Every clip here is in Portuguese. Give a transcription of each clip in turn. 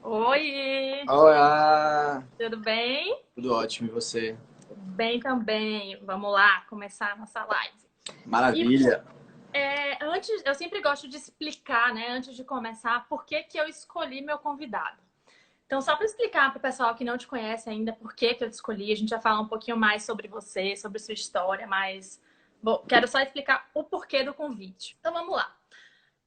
Oi, Olá! tudo bem? Tudo ótimo, e você? Bem também. Vamos lá, começar a nossa live. E Maravilha! antes, eu sempre gosto de explicar, né, antes de começar, por que que eu escolhi meu convidado. Então, só para explicar para o pessoal que não te conhece ainda por que que eu te escolhi, a gente vai falar um pouquinho mais sobre você, sobre sua história, mas bom, quero só explicar o porquê do convite. Então, vamos lá.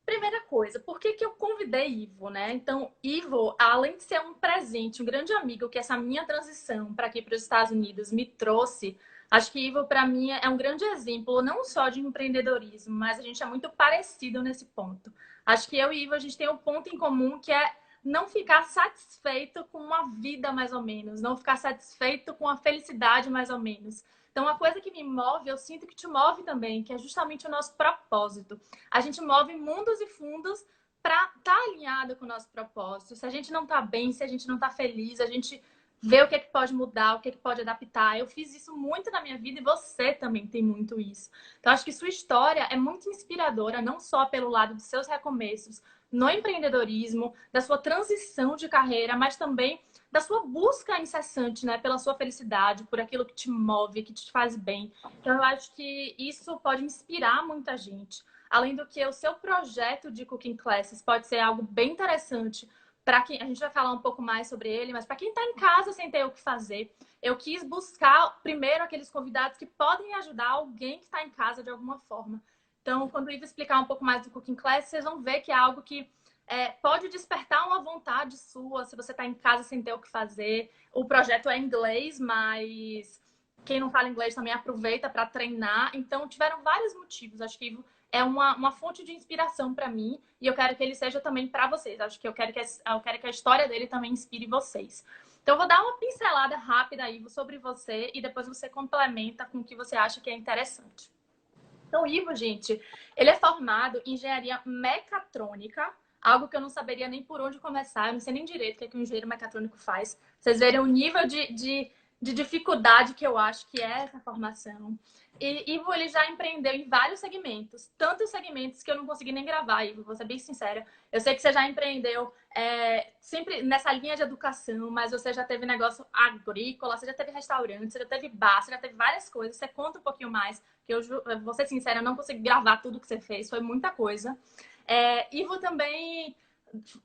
Primeira coisa, por que que eu convidei Ivo, né? Então, Ivo, além de ser um presente, um grande amigo que essa minha transição para aqui para os Estados Unidos me trouxe, acho que Ivo para mim é um grande exemplo, não só de empreendedorismo, mas a gente é muito parecido nesse ponto. Acho que eu e Ivo a gente tem um ponto em comum que é não ficar satisfeito com uma vida mais ou menos, não ficar satisfeito com a felicidade mais ou menos. Então, uma coisa que me move, eu sinto que te move também, que é justamente o nosso propósito. A gente move mundos e fundos para estar alinhado com o nosso propósito. Se a gente não está bem, se a gente não está feliz, a gente vê o que é que pode mudar, o que é que pode adaptar. Eu fiz isso muito na minha vida e você também tem muito isso. Então, acho que sua história é muito inspiradora, não só pelo lado dos seus recomeços no empreendedorismo, da sua transição de carreira, mas também da sua busca incessante, né, pela sua felicidade, por aquilo que te move, que te faz bem. Então, eu acho que isso pode inspirar muita gente. Além do que o seu projeto de Cooking Classes pode ser algo bem interessante para quem a gente vai falar um pouco mais sobre ele, mas para quem está em casa sem ter o que fazer, eu quis buscar primeiro aqueles convidados que podem ajudar alguém que está em casa de alguma forma. Então, quando o Ivo explicar um pouco mais do Cooking Class, vocês vão ver que é algo que pode despertar uma vontade sua, se você está em casa sem ter o que fazer. O projeto é em inglês, mas quem não fala inglês também aproveita para treinar. Então, tiveram vários motivos. Acho que Ivo é uma fonte de inspiração para mim e eu quero que ele seja também para vocês. Acho que eu quero que a história dele também inspire vocês. Então, eu vou dar uma pincelada rápida, Ivo, sobre você e depois você complementa com o que você acha que é interessante. Então, o Ivo, gente, ele é formado em engenharia mecatrônica, algo que eu não saberia nem por onde começar, eu não sei nem direito o que, é que um engenheiro mecatrônico faz. Vocês verem o nível de dificuldade que eu acho que é essa formação. E Ivo, ele já empreendeu em vários segmentos, tantos segmentos que eu não consegui nem gravar, Ivo, vou ser bem sincera. Eu sei que você já empreendeu sempre nessa linha de educação, mas você já teve negócio agrícola, você já teve restaurante, você já teve bar, você já teve várias coisas. Você conta um pouquinho mais, que eu vou ser sincera, eu não consegui gravar tudo que você fez, foi muita coisa. Ivo também,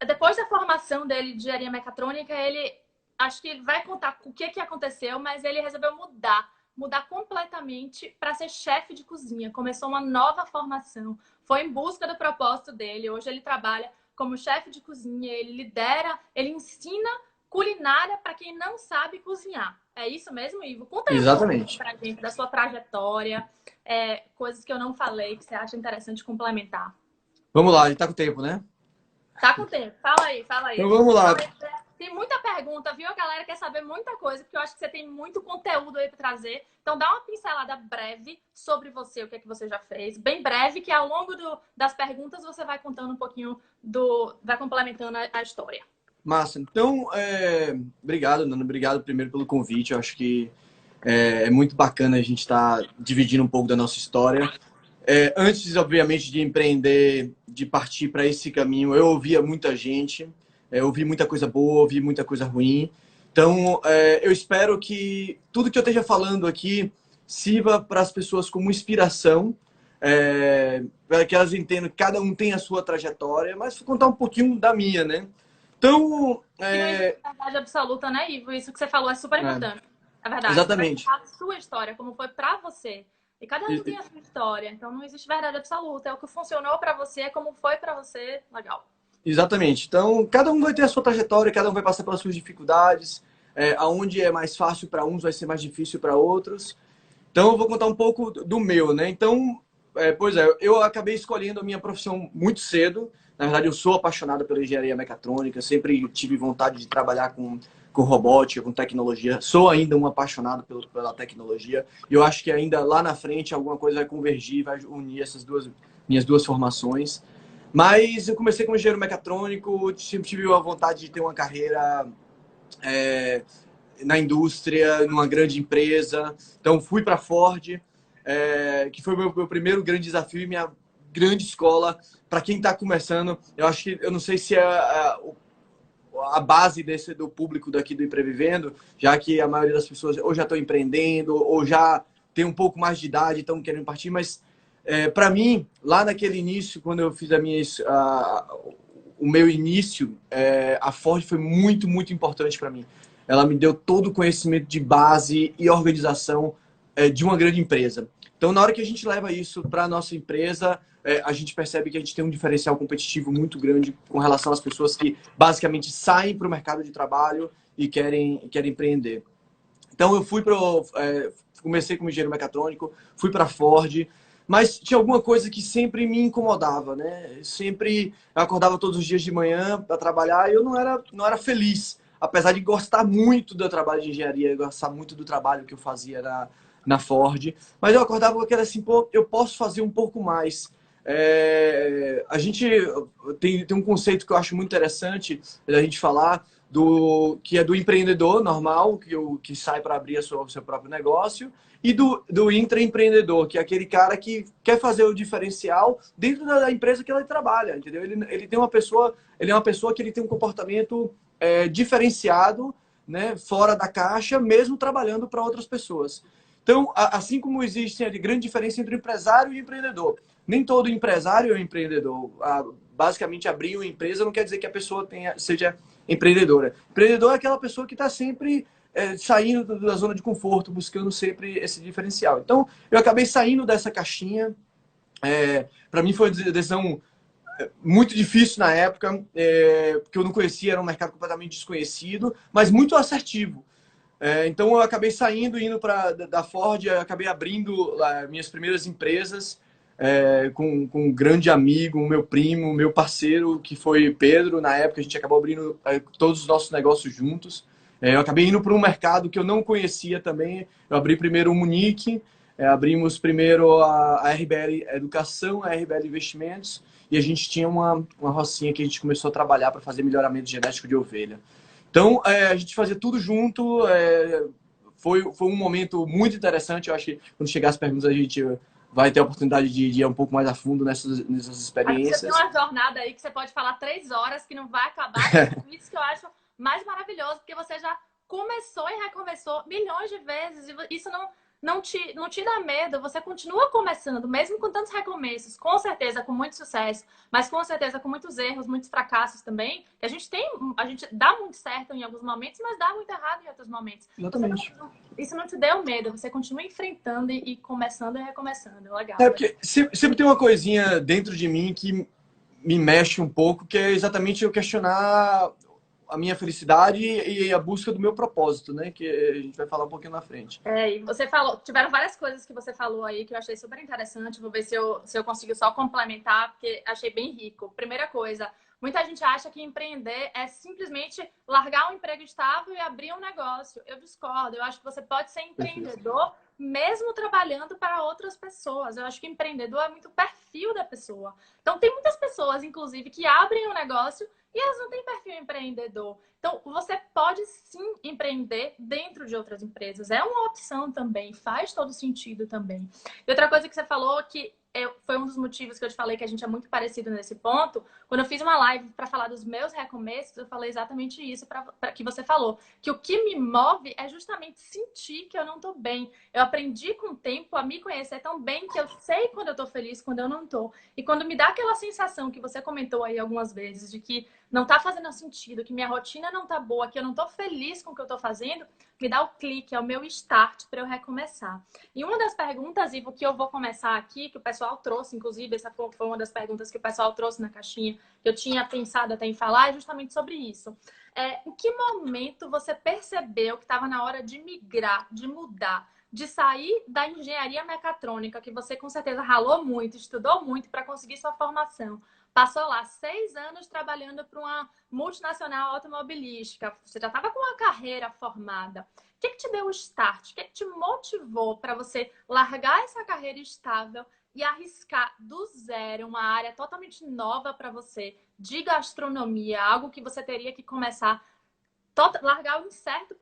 depois da formação dele de engenharia mecatrônica, ele acho que ele vai contar o que aconteceu, mas ele resolveu mudar completamente para ser chefe de cozinha. Começou uma nova formação, foi em busca do propósito dele. Hoje ele trabalha como chefe de cozinha, ele lidera, ele ensina culinária para quem não sabe cozinhar. É isso mesmo, Ivo? Conta aí um pouco Exatamente. para a gente da sua trajetória, coisas que eu não falei que você acha interessante complementar. Vamos lá, a gente tá com tempo, né? Tá com tempo. Fala aí, fala aí. Então A gente vamos lá. tem muita pergunta, viu? A galera quer saber muita coisa, porque eu acho que você tem muito conteúdo aí para trazer. Então dá uma pincelada breve sobre você, o que é que você já fez. Bem breve, que ao longo das perguntas você vai contando um pouquinho vai complementando a história. Massa. Então, obrigado, Nando. Obrigado primeiro pelo convite. Eu acho que é muito bacana a gente estar dividindo um pouco da nossa história. Antes, obviamente, de empreender, de partir para esse caminho, eu ouvia muita gente, ouvi muita coisa boa, ouvi muita coisa ruim. Então, eu espero que tudo que eu esteja falando aqui sirva para as pessoas como inspiração, para que elas entendam que cada um tem a sua trajetória, mas vou contar um pouquinho da minha, né? Então, Que não existe verdade absoluta, né, Ivo? Isso que você falou é super importante. É verdade. Você vai exatamente. contar a sua história, como foi pra você. E cada um tem a sua história, então não existe verdade absoluta. É o que funcionou pra você, como foi pra você. Legal. Exatamente. Então, cada um vai ter a sua trajetória, cada um vai passar pelas suas dificuldades. Aonde é mais fácil para uns, vai ser mais difícil para outros. Então, eu vou contar um pouco do meu, né? Então, pois é, eu acabei escolhendo a minha profissão muito cedo. Na verdade, eu sou apaixonado pela engenharia mecatrônica, sempre tive vontade de trabalhar com robótica, com tecnologia. Sou ainda um apaixonado pela tecnologia. E eu acho que ainda lá na frente alguma coisa vai convergir, vai unir essas minhas duas formações. Mas eu comecei como engenheiro mecatrônico, sempre tive a vontade de ter uma carreira é, na indústria, numa grande empresa. Então fui para a Ford, que foi o meu primeiro grande desafio e minha grande escola. Para quem está começando, eu acho que eu não sei se a base do público daqui do Empreendendo, já que a maioria das pessoas ou já estão empreendendo, ou já tem um pouco mais de idade, estão querendo partir, mas para mim, lá naquele início, quando eu fiz o meu início, a Ford foi muito, muito importante para mim. Ela me deu todo o conhecimento de base e organização de uma grande empresa. Então, na hora que a gente leva isso para a nossa empresa, a gente percebe que a gente tem um diferencial competitivo muito grande com relação às pessoas que basicamente saem para o mercado de trabalho e querem empreender. Então, eu comecei como engenheiro mecatrônico, fui para a Ford, mas tinha alguma coisa que sempre me incomodava, né? Eu acordava todos os dias de manhã para trabalhar e eu não era feliz, apesar de gostar muito do trabalho de engenharia, gostar muito do trabalho que eu fazia na Ford, mas eu acordava com aquela assim, pô, eu posso fazer um pouco mais. A gente tem um conceito que eu acho muito interessante da gente falar, que é do empreendedor normal, que sai para abrir o seu próprio negócio, e do intraempreendedor, que é aquele cara que quer fazer o diferencial dentro da empresa que ele trabalha, entendeu? Ele é uma pessoa que ele tem um comportamento diferenciado, né, fora da caixa, mesmo trabalhando para outras pessoas. Então, assim como existe a grande diferença entre empresário e empreendedor, nem todo empresário é um empreendedor. Basicamente, abrir uma empresa não quer dizer que a pessoa seja empreendedora. Empreendedor é aquela pessoa que está sempre saindo da zona de conforto, buscando sempre esse diferencial. Então, eu acabei saindo dessa caixinha. Para mim foi uma decisão muito difícil na época, porque eu não conhecia, era um mercado completamente desconhecido, mas muito assertivo. Então, eu acabei saindo, indo da Ford, acabei abrindo minhas primeiras empresas com um grande amigo, o meu primo, meu parceiro, que foi Pedro. Na época, a gente acabou abrindo todos os nossos negócios juntos. Eu acabei indo para um mercado que eu não conhecia também. Eu abri primeiro o Munique, abrimos primeiro a RBL Educação, a RBL Investimentos, e a gente tinha uma rocinha que a gente começou a trabalhar para fazer melhoramento genético de ovelha. Então, a gente fazia tudo junto. Foi um momento muito interessante. Eu acho que quando chegar as perguntas, a gente vai ter a oportunidade de ir um pouco mais a fundo nessas experiências. Você tem uma jornada aí que você pode falar 3 horas, que não vai acabar. Isso que eu acho mais maravilhoso, porque você já começou e recomeçou milhões de vezes. E isso não te dá medo. Você continua começando, mesmo com tantos recomeços. Com certeza, com muito sucesso. Mas com certeza, com muitos erros, muitos fracassos também. A gente dá muito certo em alguns momentos, mas dá muito errado em outros momentos. Exatamente. Isso não te deu medo. Você continua enfrentando e começando e recomeçando. Legal. Porque sempre tem uma coisinha dentro de mim que me mexe um pouco, que é exatamente eu questionar a minha felicidade e a busca do meu propósito, né? Que a gente vai falar um pouquinho na frente. E você falou, tiveram várias coisas que você falou aí que eu achei super interessante. Vou ver se eu consigo só complementar, porque achei bem rico. Primeira coisa, muita gente acha que empreender é simplesmente largar um emprego estável e abrir um negócio. Eu discordo. Eu acho que você pode ser empreendedor mesmo trabalhando para outras pessoas. Eu acho que empreendedor é muito o perfil da pessoa. Então, tem muitas pessoas, inclusive, que abrem um negócio e elas não têm perfil empreendedor. Então, você pode sim empreender dentro de outras empresas. É uma opção também, faz todo sentido também. E outra coisa que você falou que foi um dos motivos que eu te falei que a gente é muito parecido nesse ponto. Quando eu fiz uma live para falar dos meus recomeços, eu falei exatamente isso para que você falou. Que o que me move é justamente sentir que eu não estou bem. Eu aprendi com o tempo a me conhecer tão bem que eu sei quando eu estou feliz, quando eu não estou. E quando me dá aquela sensação que você comentou aí algumas vezes, de que não está fazendo sentido, que minha rotina não está boa, que eu não estou feliz com o que eu estou fazendo, me dá o clique, é o meu start para eu recomeçar. E uma das perguntas, Ivo, que eu vou começar aqui, que o pessoal trouxe, inclusive, essa foi uma das perguntas que o pessoal trouxe na caixinha, que eu tinha pensado até em falar, é justamente sobre isso. Em que momento você percebeu que estava na hora de migrar, de mudar, de sair da engenharia mecatrônica, que você com certeza ralou muito, estudou muito para conseguir sua formação? Passou lá 6 anos trabalhando para uma multinacional automobilística. Você já estava com uma carreira formada. O que te deu o start? O que te motivou para você largar essa carreira estável e arriscar do zero uma área totalmente nova para você, de gastronomia, algo que você teria que começar largar o certo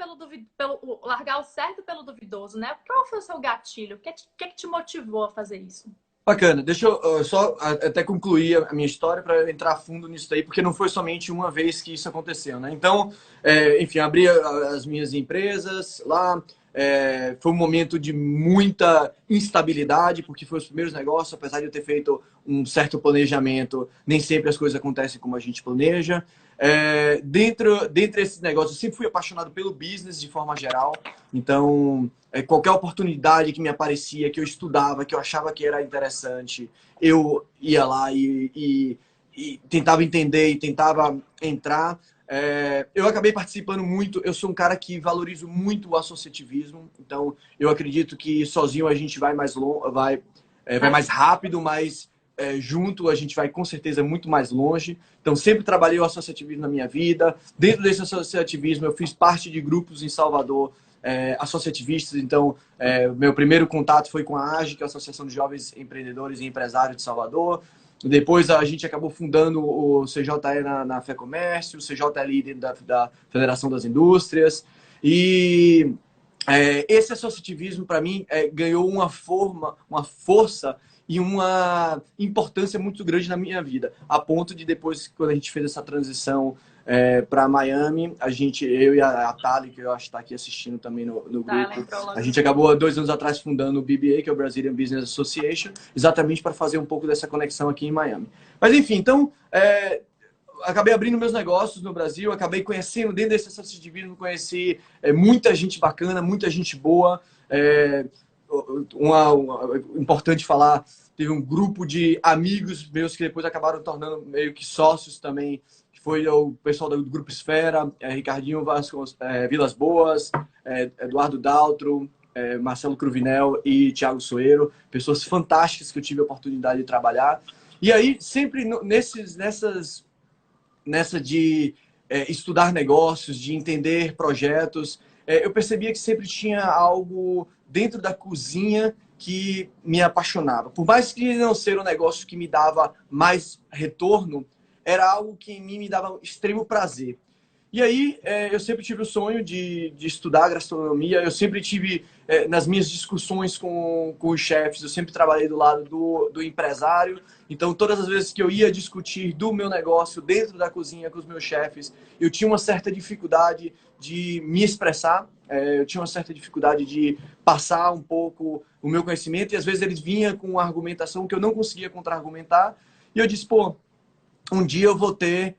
largar o certo pelo duvidoso, né? Qual foi o seu gatilho? O que te motivou a fazer isso? Bacana. Deixa eu só até concluir a minha história para entrar a fundo nisso daí, porque não foi somente uma vez que isso aconteceu, né? Então, enfim, abri as minhas empresas lá. Foi um momento de muita instabilidade, porque foi os primeiros negócios, apesar de eu ter feito um certo planejamento, nem sempre as coisas acontecem como a gente planeja. Dentro desses negócios, eu sempre fui apaixonado pelo business de forma geral. Então, qualquer oportunidade que me aparecia, que eu estudava, que eu achava que era interessante, eu ia lá e tentava entender e tentava entrar. Eu acabei participando muito. Eu sou um cara que valorizo muito o associativismo. Então, eu acredito que sozinho a gente vai mais longe, vai mais rápido, mas junto a gente vai com certeza muito mais longe. Então, sempre trabalhei o associativismo na minha vida. Dentro desse associativismo, eu fiz parte de grupos em Salvador, associativistas. Então, meu primeiro contato foi com a AGE, que é a Associação de Jovens Empreendedores e Empresários de Salvador. Depois a gente acabou fundando o CJE na FEComércio, o CJLI dentro da Federação das Indústrias. E esse associativismo, para mim, ganhou uma força e uma importância muito grande na minha vida. A ponto de depois, quando a gente fez essa transição para Miami, eu e a Thali, que eu acho que está aqui assistindo também no grupo, a gente acabou 2 anos atrás fundando o BBA, que é o Brazilian Business Association, exatamente para fazer um pouco dessa conexão aqui em Miami. Mas enfim, então, acabei abrindo meus negócios no Brasil, acabei conhecendo, dentro desse associativismo, conheci muita gente bacana, muita gente boa. Importante falar, teve um grupo de amigos meus que depois acabaram tornando meio que sócios também, que foi o pessoal do Grupo Esfera, Ricardinho Vascos, Vilas Boas, Eduardo Daltro, Marcelo Cruvinel e Thiago Soeiro, pessoas fantásticas que eu tive a oportunidade de trabalhar. E aí, sempre nessa de estudar negócios, de entender projetos, eu percebia que sempre tinha algo dentro da cozinha que me apaixonava. Por mais que não ser um negócio que me dava mais retorno, era algo que em mim me dava extremo prazer. E aí, eu sempre tive o sonho de estudar gastronomia. Eu sempre tive, nas minhas discussões com os chefes, eu sempre trabalhei do lado do empresário. Então, todas as vezes que eu ia discutir do meu negócio dentro da cozinha com os meus chefes, eu tinha uma certa dificuldade de me expressar. Eu tinha uma certa dificuldade de passar um pouco o meu conhecimento. E, às vezes, eles vinham com uma argumentação que eu não conseguia contra-argumentar. E eu disse, pô, um dia eu vou ter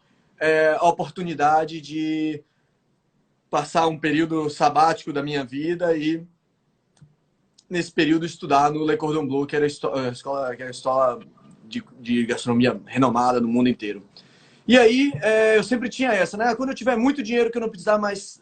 a oportunidade de passar um período sabático da minha vida e, nesse período, estudar no Le Cordon Bleu, que era a escola de gastronomia renomada no mundo inteiro. E aí, eu sempre tinha essa, né? Quando eu tiver muito dinheiro que eu não precisar mais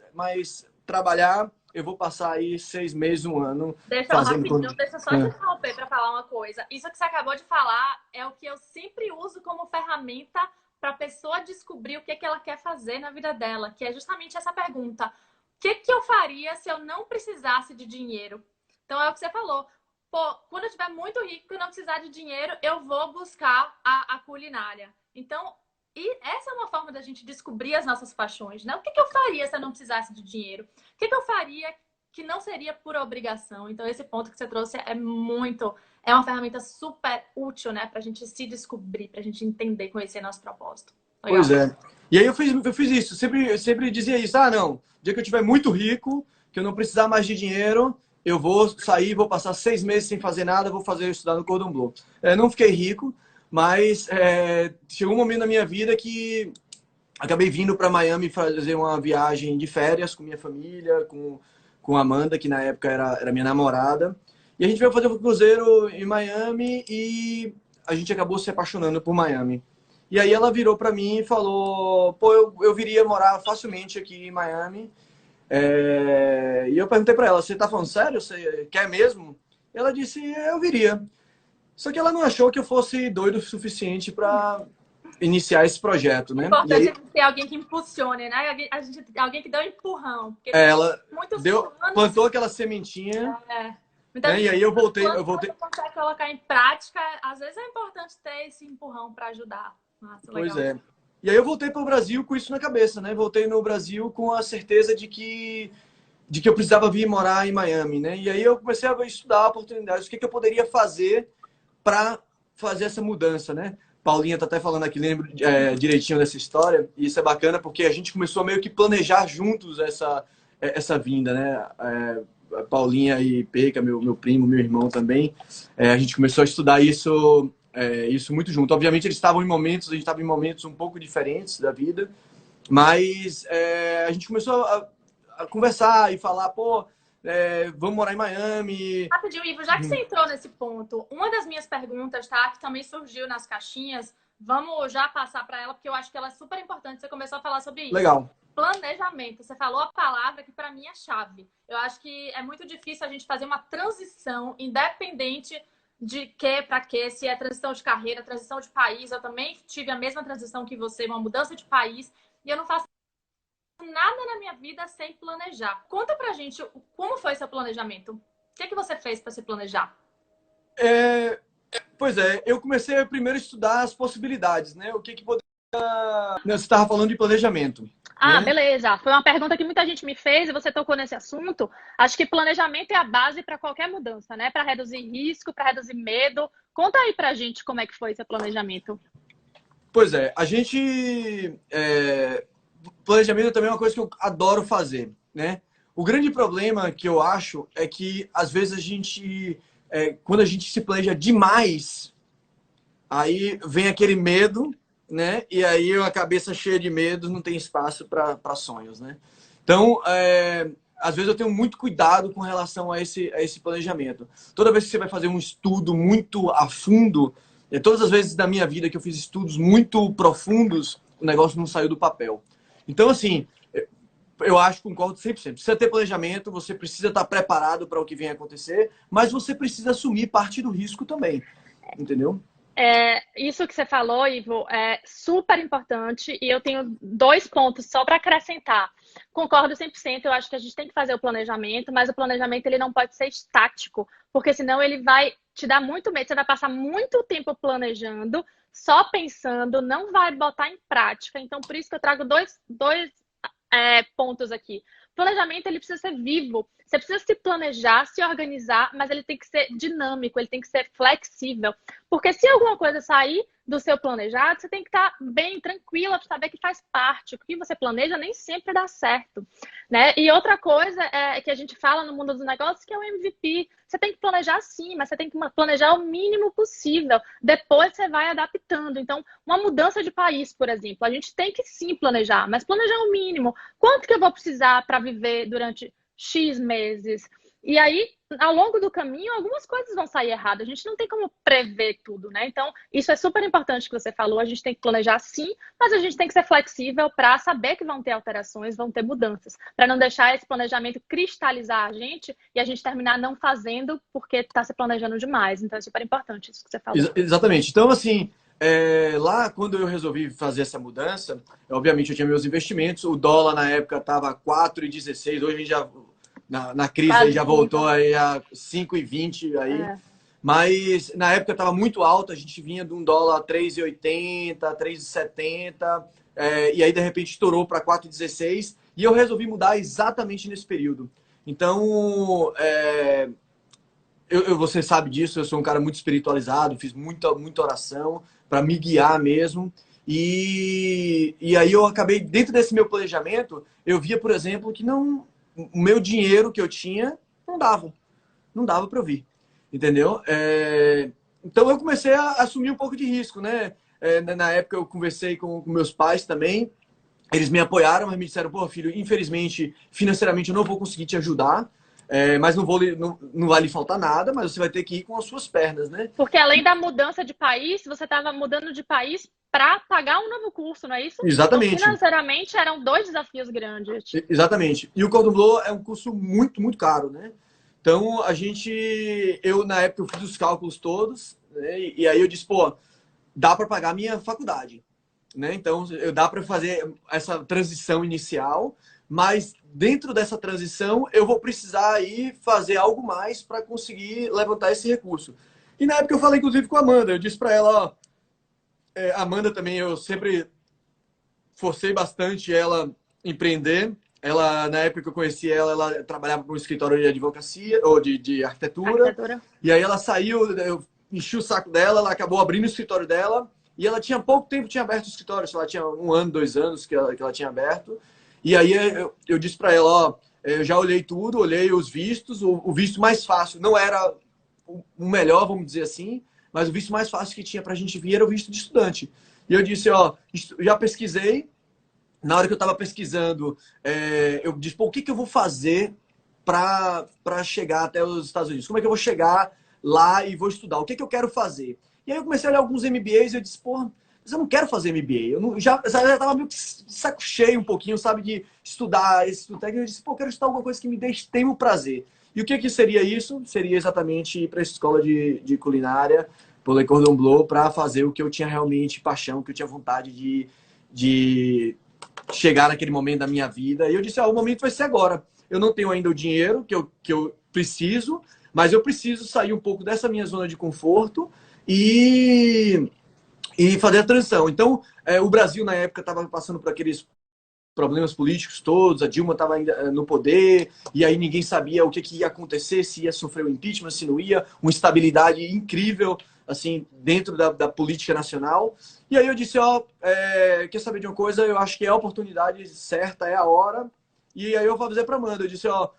trabalhar, eu vou passar aí 6 meses, 1 ano. Deixa eu só te interromper para falar uma coisa. Isso que você acabou de falar é o que eu sempre uso como ferramenta para a pessoa descobrir o que ela quer fazer na vida dela, que é justamente essa pergunta: o que eu faria se eu não precisasse de dinheiro? Então é o que você falou. Pô, quando eu estiver muito rico e não precisar de dinheiro, eu vou buscar a culinária. Então, e essa é uma forma da gente descobrir as nossas paixões, né? O que eu faria se eu não precisasse de dinheiro? O que eu faria que não seria por obrigação? Então, esse ponto que você trouxe é uma ferramenta super útil, né? Pra gente se descobrir, pra gente entender, conhecer nosso propósito. Legal. Pois é. E aí eu fiz isso, sempre dizia isso. Não, o dia que eu tiver muito rico, que eu não precisar mais de dinheiro, eu vou sair, vou passar 6 meses sem fazer nada, vou estudar no Cordon Bleu. Não fiquei rico, mas chegou um momento na minha vida que acabei vindo para Miami fazer uma viagem de férias com minha família, com a Amanda, que na época era minha namorada. E a gente veio fazer um cruzeiro em Miami e a gente acabou se apaixonando por Miami. E aí ela virou para mim e falou, pô, eu viria morar facilmente aqui em Miami. E eu perguntei para ela, você tá falando sério? Você quer mesmo? E ela disse, eu viria. Só que ela não achou que eu fosse doido o suficiente para iniciar esse projeto, né? É importante ter alguém que impulsione, né? Alguém que dê um empurrão. Ela plantou aquela sementinha. Então, e aí eu voltei. Quando consegue colocar em prática, às vezes é importante ter esse empurrão para ajudar. Nossa, pois legal. é. E aí eu voltei para o Brasil com isso na cabeça, né? Voltei no Brasil com a certeza de que eu precisava vir morar em Miami, né? E aí eu comecei a estudar oportunidades, o que eu poderia fazer para fazer essa mudança, né? Paulinha tá até falando aqui, lembro direitinho dessa história, e isso é bacana porque a gente começou a meio que planejar juntos essa vinda, né? A Paulinha e Peca, meu primo, meu irmão também, a gente começou a estudar isso muito junto. Obviamente eles estavam em momentos, a gente estava em momentos um pouco diferentes da vida, mas a gente começou a conversar e falar, pô, vamos morar em Miami. Rapidinho, Ivo, já que você entrou nesse ponto, uma das minhas perguntas, tá, que também surgiu nas caixinhas, vamos já passar para ela, porque eu acho que ela é super importante. Você começou a falar sobre isso. Legal. Planejamento. Você falou a palavra que para mim é chave. Eu acho que é muito difícil a gente fazer uma transição independente de que para que, se é transição de carreira, transição de país. Eu também tive a mesma transição que você, uma mudança de país, e eu não faço nada na minha vida sem planejar. Conta pra gente como foi seu planejamento. O que você fez para se planejar? Pois é, eu comecei primeiro a estudar as possibilidades, né? O que poderia... Você estava falando de planejamento. Ah, Né? beleza. Foi uma pergunta que muita gente me fez e você tocou nesse assunto. Acho que planejamento é a base para qualquer mudança, né? Para reduzir risco, para reduzir medo. Conta aí pra gente como é que foi esse planejamento. Pois é, a gente... Planejamento também é uma coisa que eu adoro fazer, né? O grande problema que eu acho é que, às vezes, quando a gente se planeja demais, aí vem aquele medo, né? E aí a cabeça cheia de medo não tem espaço para sonhos, né? Então, às vezes eu tenho muito cuidado com relação a esse planejamento. Toda vez que você vai fazer um estudo muito a fundo, todas as vezes da minha vida que eu fiz estudos muito profundos, o negócio não saiu do papel. Então, assim, eu acho, concordo 100%. Precisa ter planejamento, você precisa estar preparado para o que vem acontecer, mas você precisa assumir parte do risco também, entendeu? Isso que você falou, Ivo, é super importante e eu tenho 2 pontos só para acrescentar. Concordo 100%, eu acho que a gente tem que fazer o planejamento, mas o planejamento ele não pode ser estático, porque senão ele vai te dar muito medo, você vai passar muito tempo planejando, só pensando, não vai botar em prática. Então, por isso que eu trago dois pontos aqui. Planejamento ele precisa ser vivo. Você precisa se planejar, se organizar, mas ele tem que ser dinâmico, ele tem que ser flexível. Porque se alguma coisa sair do seu planejado, você tem que estar bem tranquila para saber que faz parte. O que você planeja nem sempre dá certo, né? E outra coisa é que a gente fala no mundo dos negócios que é o MVP. Você tem que planejar sim, mas você tem que planejar o mínimo possível. Depois você vai adaptando. Então, uma mudança de país, por exemplo, a gente tem que sim planejar, mas planejar o mínimo. Quanto que eu vou precisar para viver durante X meses? E aí, ao longo do caminho, algumas coisas vão sair erradas. A gente não tem como prever tudo, né? Então, isso é super importante que você falou. A gente tem que planejar sim, mas a gente tem que ser flexível para saber que vão ter alterações, vão ter mudanças, para não deixar esse planejamento cristalizar a gente e a gente terminar não fazendo porque está se planejando demais. Então, é super importante isso que você falou. Exatamente. Então, assim, lá quando eu resolvi fazer essa mudança, obviamente eu tinha meus investimentos, o dólar na época estava 4,16, hoje a gente já... Na crise aí já voltou aí a 5,20 aí. Mas na época estava muito alto, a gente vinha de um dólar 3,80, 3,70, e aí de repente estourou para 4,16 e eu resolvi mudar exatamente nesse período. Então, você sabe disso, eu sou um cara muito espiritualizado, fiz muita oração para me guiar mesmo. E aí eu acabei, dentro desse meu planejamento, eu via, por exemplo, que o meu dinheiro que eu tinha não dava para eu vir, entendeu? Então eu comecei a assumir um pouco de risco, né? Na época eu conversei com meus pais também, eles me apoiaram, mas me disseram, pô, filho, infelizmente, financeiramente eu não vou conseguir te ajudar, mas não vai lhe faltar nada, mas você vai ter que ir com as suas pernas, né? Porque além da mudança de país, você estava mudando de país para pagar um novo curso, não é isso? Exatamente. Então, financeiramente, eram 2 desafios grandes. Exatamente. E o Cordon Bleu é um curso muito, muito caro, né? Então, na época, eu fiz os cálculos todos, né? E aí eu disse, pô, dá para pagar a minha faculdade, né? Então, dá para fazer essa transição inicial, mas dentro dessa transição, eu vou precisar aí fazer algo mais para conseguir levantar esse recurso. E na época eu falei, inclusive, com a Amanda, eu disse para ela, ó, Amanda também, eu sempre forcei bastante ela empreender. Ela, na época que eu conheci ela, ela trabalhava para um escritório de advocacia ou de arquitetura. E aí ela saiu, enchi o saco dela, ela acabou abrindo o escritório dela, e ela tinha pouco tempo, tinha aberto o escritório, sei lá, tinha 1 ano, 2 anos que ela tinha aberto. E aí eu disse para ela, ó, eu já olhei tudo, olhei os vistos, o visto mais fácil, não era o melhor, vamos dizer assim, mas o visto mais fácil que tinha para a gente vir era o visto de estudante. E eu disse, ó, já pesquisei, na hora que eu estava pesquisando, eu disse, pô, o que eu vou fazer para chegar até os Estados Unidos? Como é que eu vou chegar lá e vou estudar? O que eu quero fazer? E aí eu comecei a olhar alguns MBAs e eu disse, pô, mas eu não quero fazer MBA. Eu não, já estava meio que saco cheio um pouquinho, sabe, de estudar esse técnico. Eu disse, pô, eu quero estudar alguma coisa que me deixe, tenha um prazer. E o que seria isso? Seria exatamente ir para a escola de culinária, para o Le Cordon Bleu, para fazer o que eu tinha realmente paixão, que eu tinha vontade de chegar naquele momento da minha vida. E eu disse, o momento vai ser agora. Eu não tenho ainda o dinheiro que eu preciso, mas eu preciso sair um pouco dessa minha zona de conforto e fazer a transição. Então, o Brasil, na época, estava passando por aqueles problemas políticos todos, a Dilma estava ainda no poder, e aí ninguém sabia o que ia acontecer, se ia sofrer o impeachment, se não ia, uma instabilidade incrível, assim, dentro da política nacional. E aí eu disse, ó, quer saber de uma coisa? Eu acho que é a oportunidade certa, é a hora. E aí eu vou dizer para a Amanda, eu disse, ó,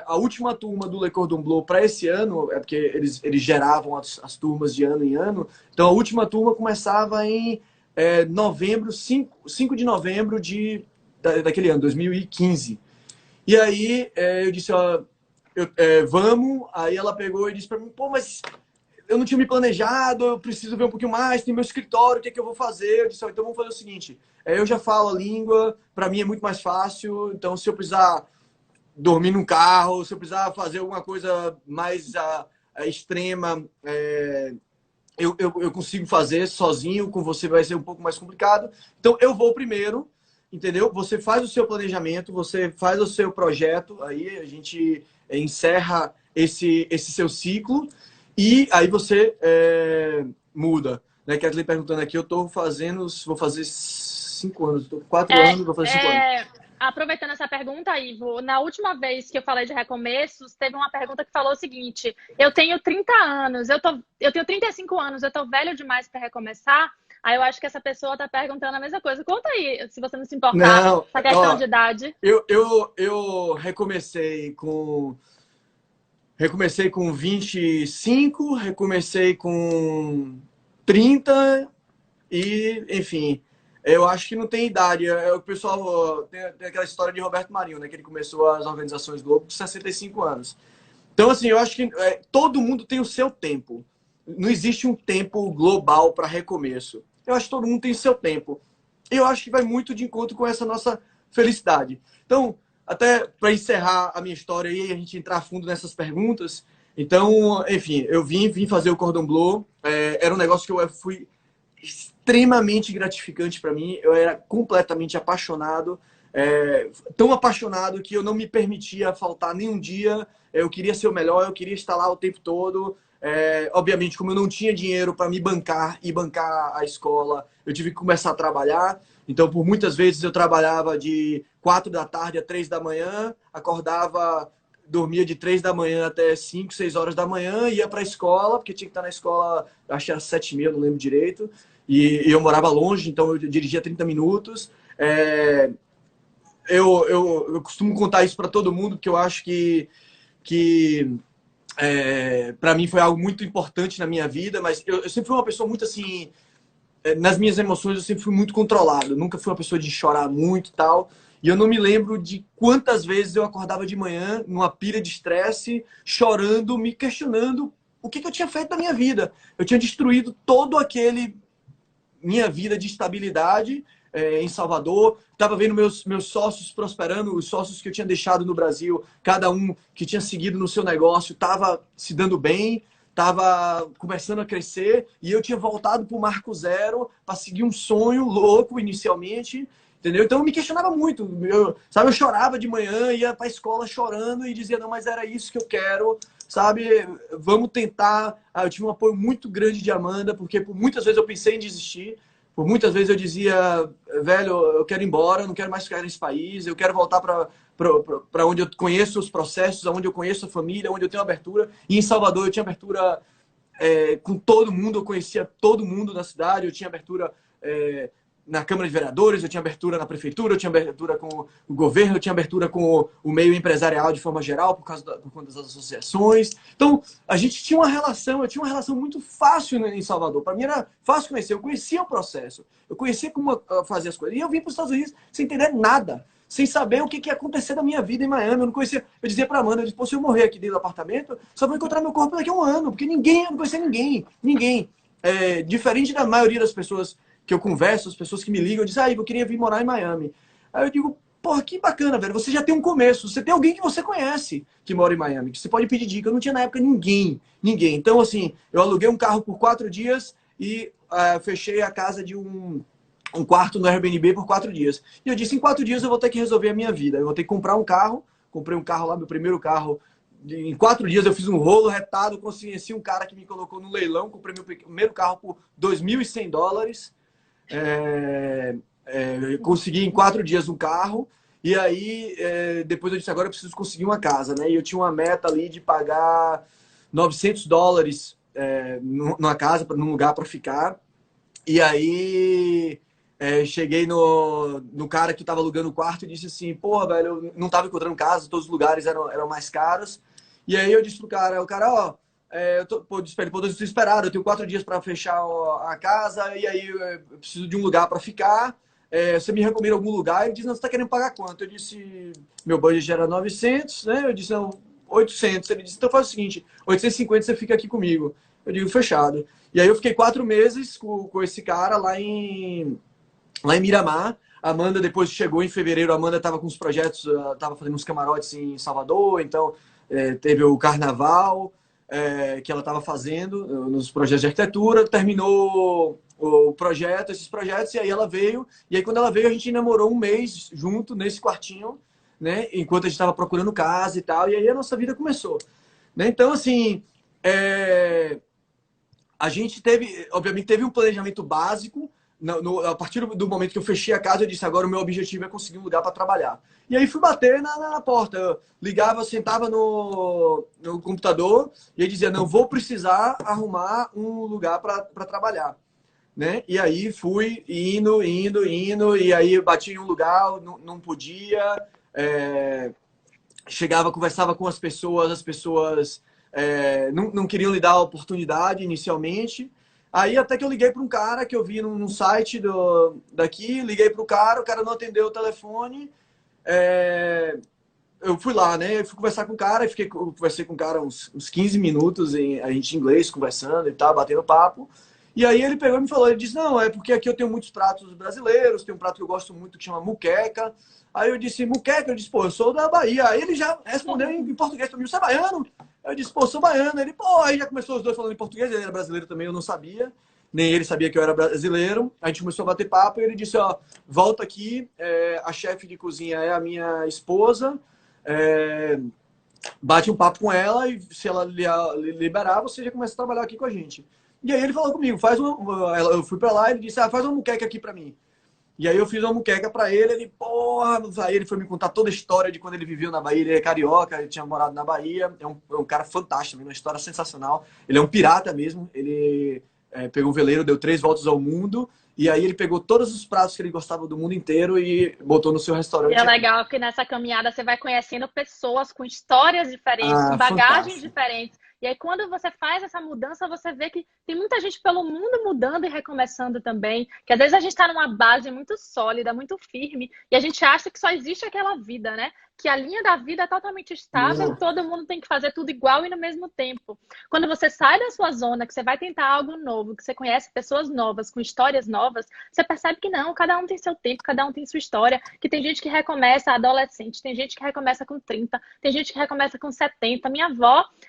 a última turma do Le Cordon Bleu para esse ano, é porque eles geravam as turmas de ano em ano, então a última turma começava em novembro, 5 de novembro daquele ano, 2015. E aí eu disse, ó, vamos. Aí ela pegou e disse para mim, pô, mas eu não tinha me planejado, eu preciso ver um pouquinho mais, tem meu escritório, o que eu vou fazer? Eu disse, ó, então vamos fazer o seguinte, eu já falo a língua, para mim é muito mais fácil, então se eu precisar dormir num carro, se eu precisar fazer alguma coisa mais extrema, eu consigo fazer sozinho, com você vai ser um pouco mais complicado. Então eu vou primeiro, entendeu? Você faz o seu planejamento, você faz o seu projeto, aí a gente encerra esse seu ciclo e aí você muda. Né? Kathleen perguntando aqui, vou fazer 5 anos, estou 4 anos, vou fazer 5 anos. Aproveitando essa pergunta, Ivo, na última vez que eu falei de recomeços, teve uma pergunta que falou o seguinte: eu tenho 30 anos, eu tenho 35 anos, eu tô velho demais para recomeçar? Aí eu acho que essa pessoa tá perguntando a mesma coisa. Conta aí, se você não se importar, Não, essa questão de idade. eu recomecei com 25, recomecei com 30 e, enfim, eu acho que não tem idade. O pessoal tem aquela história de Roberto Marinho, né? Que ele começou as organizações Globo com 65 anos. Então, assim, eu acho que todo mundo tem o seu tempo. Não existe um tempo global para recomeço. Eu acho que todo mundo tem o seu tempo. E eu acho que vai muito de encontro com essa nossa felicidade. Então, até para encerrar a minha história e a gente entrar a fundo nessas perguntas. Então, enfim, eu vim fazer o Cordon Bleu. Era um negócio que eu fui extremamente gratificante para mim. Eu era completamente apaixonado. Tão apaixonado que eu não me permitia faltar nenhum dia. Eu queria ser o melhor, eu queria estar lá o tempo todo. Obviamente, como eu não tinha dinheiro para me bancar e bancar a escola, eu tive que começar a trabalhar. Então, por muitas vezes, eu trabalhava de 4 da tarde a 3 da manhã, acordava, dormia de 3 da manhã até 5, 6 horas da manhã, ia para a escola, porque tinha que estar na escola, acho que era 7h30, não lembro direito. E eu morava longe, então eu dirigia 30 minutos. Eu costumo contar isso para todo mundo, porque eu acho que para mim foi algo muito importante na minha vida, mas eu sempre fui uma pessoa muito assim, nas minhas emoções eu sempre fui muito controlado, nunca fui uma pessoa de chorar muito e tal, e eu não me lembro de quantas vezes eu acordava de manhã numa pilha de estresse, chorando, me questionando o que eu tinha feito na minha vida. Eu tinha destruído todo aquele minha vida de estabilidade em Salvador, estava vendo meus sócios prosperando, os sócios que eu tinha deixado no Brasil, cada um que tinha seguido no seu negócio, estava se dando bem, estava começando a crescer, e eu tinha voltado para o Marco Zero para seguir um sonho louco inicialmente, entendeu? Então eu me questionava muito, eu chorava de manhã, ia para a escola chorando e dizia, não, mas era isso que eu quero, sabe? Vamos tentar. Eu tive um apoio muito grande de Amanda, porque por muitas vezes eu pensei em desistir, por muitas vezes eu dizia, velho, eu quero ir embora, eu não quero mais ficar nesse país, eu quero voltar para onde eu conheço os processos, onde eu conheço a família, onde eu tenho abertura. E em Salvador eu tinha abertura com todo mundo, eu conhecia todo mundo na cidade, eu tinha abertura na Câmara de Vereadores, eu tinha abertura na Prefeitura, eu tinha abertura com o governo, eu tinha abertura com o meio empresarial de forma geral, por conta das associações. Então, a gente tinha uma relação, eu tinha uma relação muito fácil em Salvador. Para mim era fácil conhecer, eu conhecia o processo, eu conhecia como fazer as coisas. E eu vim para os Estados Unidos sem entender nada, sem saber o que ia acontecer na minha vida em Miami. Eu não conhecia. Eu dizia para Amanda, eu disse, pô, se eu morrer aqui dentro do apartamento, só vou encontrar meu corpo daqui a um ano, porque eu não conhecia ninguém. Ninguém. Diferente da maioria das pessoas que eu converso, as pessoas que me ligam, dizem, eu queria vir morar em Miami. Aí eu digo, porra, que bacana, velho. Você já tem um começo, você tem alguém que você conhece que mora em Miami, que você pode pedir dica. Eu não tinha na época ninguém. Então, assim, eu aluguei um carro por 4 dias e fechei a casa de um quarto no Airbnb por 4 dias. E eu disse, em 4 dias eu vou ter que resolver a minha vida. Eu vou ter que comprar um carro. Comprei um carro lá, meu primeiro carro. Em 4 dias eu fiz um rolo retado, conheci um cara que me colocou no leilão, comprei meu primeiro carro por $2.100. Consegui em 4 dias um carro. E aí, depois eu disse, agora eu preciso conseguir uma casa, né? E eu tinha uma meta ali de pagar $900 numa casa, num lugar para ficar. E aí, cheguei no cara que estava alugando o quarto e disse assim, porra, velho, eu não estava encontrando casa, todos os lugares eram mais caros. E aí eu disse pro cara, eu tô desesperado, eu tenho 4 dias para fechar a casa, e aí eu preciso de um lugar para ficar. Você me recomenda algum lugar? Ele disse, não, você tá querendo pagar quanto? Eu disse, meu budget era 900, né? Eu disse, não, 800. Ele disse, então faz o seguinte, 850 você fica aqui comigo. Eu digo, fechado. E aí eu fiquei 4 meses com esse cara lá em Miramar. A Amanda depois chegou em fevereiro, a Amanda estava com os projetos, estava fazendo uns camarotes em Salvador, então teve o carnaval que ela estava fazendo nos projetos de arquitetura, terminou esses projetos, e aí ela veio, e aí quando ela veio a gente namorou um mês junto nesse quartinho, né, enquanto a gente estava procurando casa e tal, e aí a nossa vida começou. Né? Então, assim, a gente obviamente teve um planejamento básico. A partir do momento que eu fechei a casa, eu disse, agora o meu objetivo é conseguir um lugar para trabalhar. E aí fui bater na porta. Eu ligava, sentava no computador e aí dizia, não, vou precisar arrumar um lugar para trabalhar. Né? E aí fui indo, e aí eu bati em um lugar, não podia. Chegava, conversava com as pessoas não queriam lhe dar a oportunidade inicialmente. Aí até que eu liguei para um cara que eu vi num site daqui, liguei para o cara não atendeu o telefone. Eu fui lá, né? Eu fui conversar com o cara, conversei com o cara uns 15 minutos, a gente em inglês, conversando e tal, batendo papo. E aí ele pegou e me falou, ele disse, não, é porque aqui eu tenho muitos pratos brasileiros, tem um prato que eu gosto muito que chama muqueca. Aí eu disse, muqueca? Eu disse, pô, eu sou da Bahia. Aí ele já respondeu em português para mim, você é baiano? Eu disse, pô, sou baiano. Ele, pô, aí já começou os dois falando em português, ele era brasileiro também, eu não sabia. Nem ele sabia que eu era brasileiro. A gente começou a bater papo e ele disse, ó, volta aqui, a chefe de cozinha é a minha esposa, bate um papo com ela e se ela liberar, você já começa a trabalhar aqui com a gente. E aí ele falou comigo, eu fui pra lá e ele disse, faz uma muqueca aqui pra mim. E aí eu fiz uma muqueca pra ele, porra, aí ele foi me contar toda a história de quando ele viveu na Bahia, ele é carioca, ele tinha morado na Bahia, é um cara fantástico, uma história sensacional, ele é um pirata mesmo, ele pegou um veleiro, deu 3 voltas ao mundo, e aí ele pegou todos os pratos que ele gostava do mundo inteiro e botou no seu restaurante. E é legal porque nessa caminhada você vai conhecendo pessoas com histórias diferentes, com bagagens diferentes. E aí, quando você faz essa mudança, você vê que tem muita gente pelo mundo mudando e recomeçando também. Que às vezes a gente está numa base muito sólida, muito firme, e a gente acha que só existe aquela vida, né? Que a linha da vida é totalmente estável e todo mundo tem que fazer tudo igual e no mesmo tempo. Quando você sai da sua zona, que você vai tentar algo novo, que você conhece pessoas novas, com histórias novas, você percebe que não, cada um tem seu tempo, cada um tem sua história, que tem gente que recomeça adolescente, tem gente que recomeça com 30, tem gente que recomeça com 70.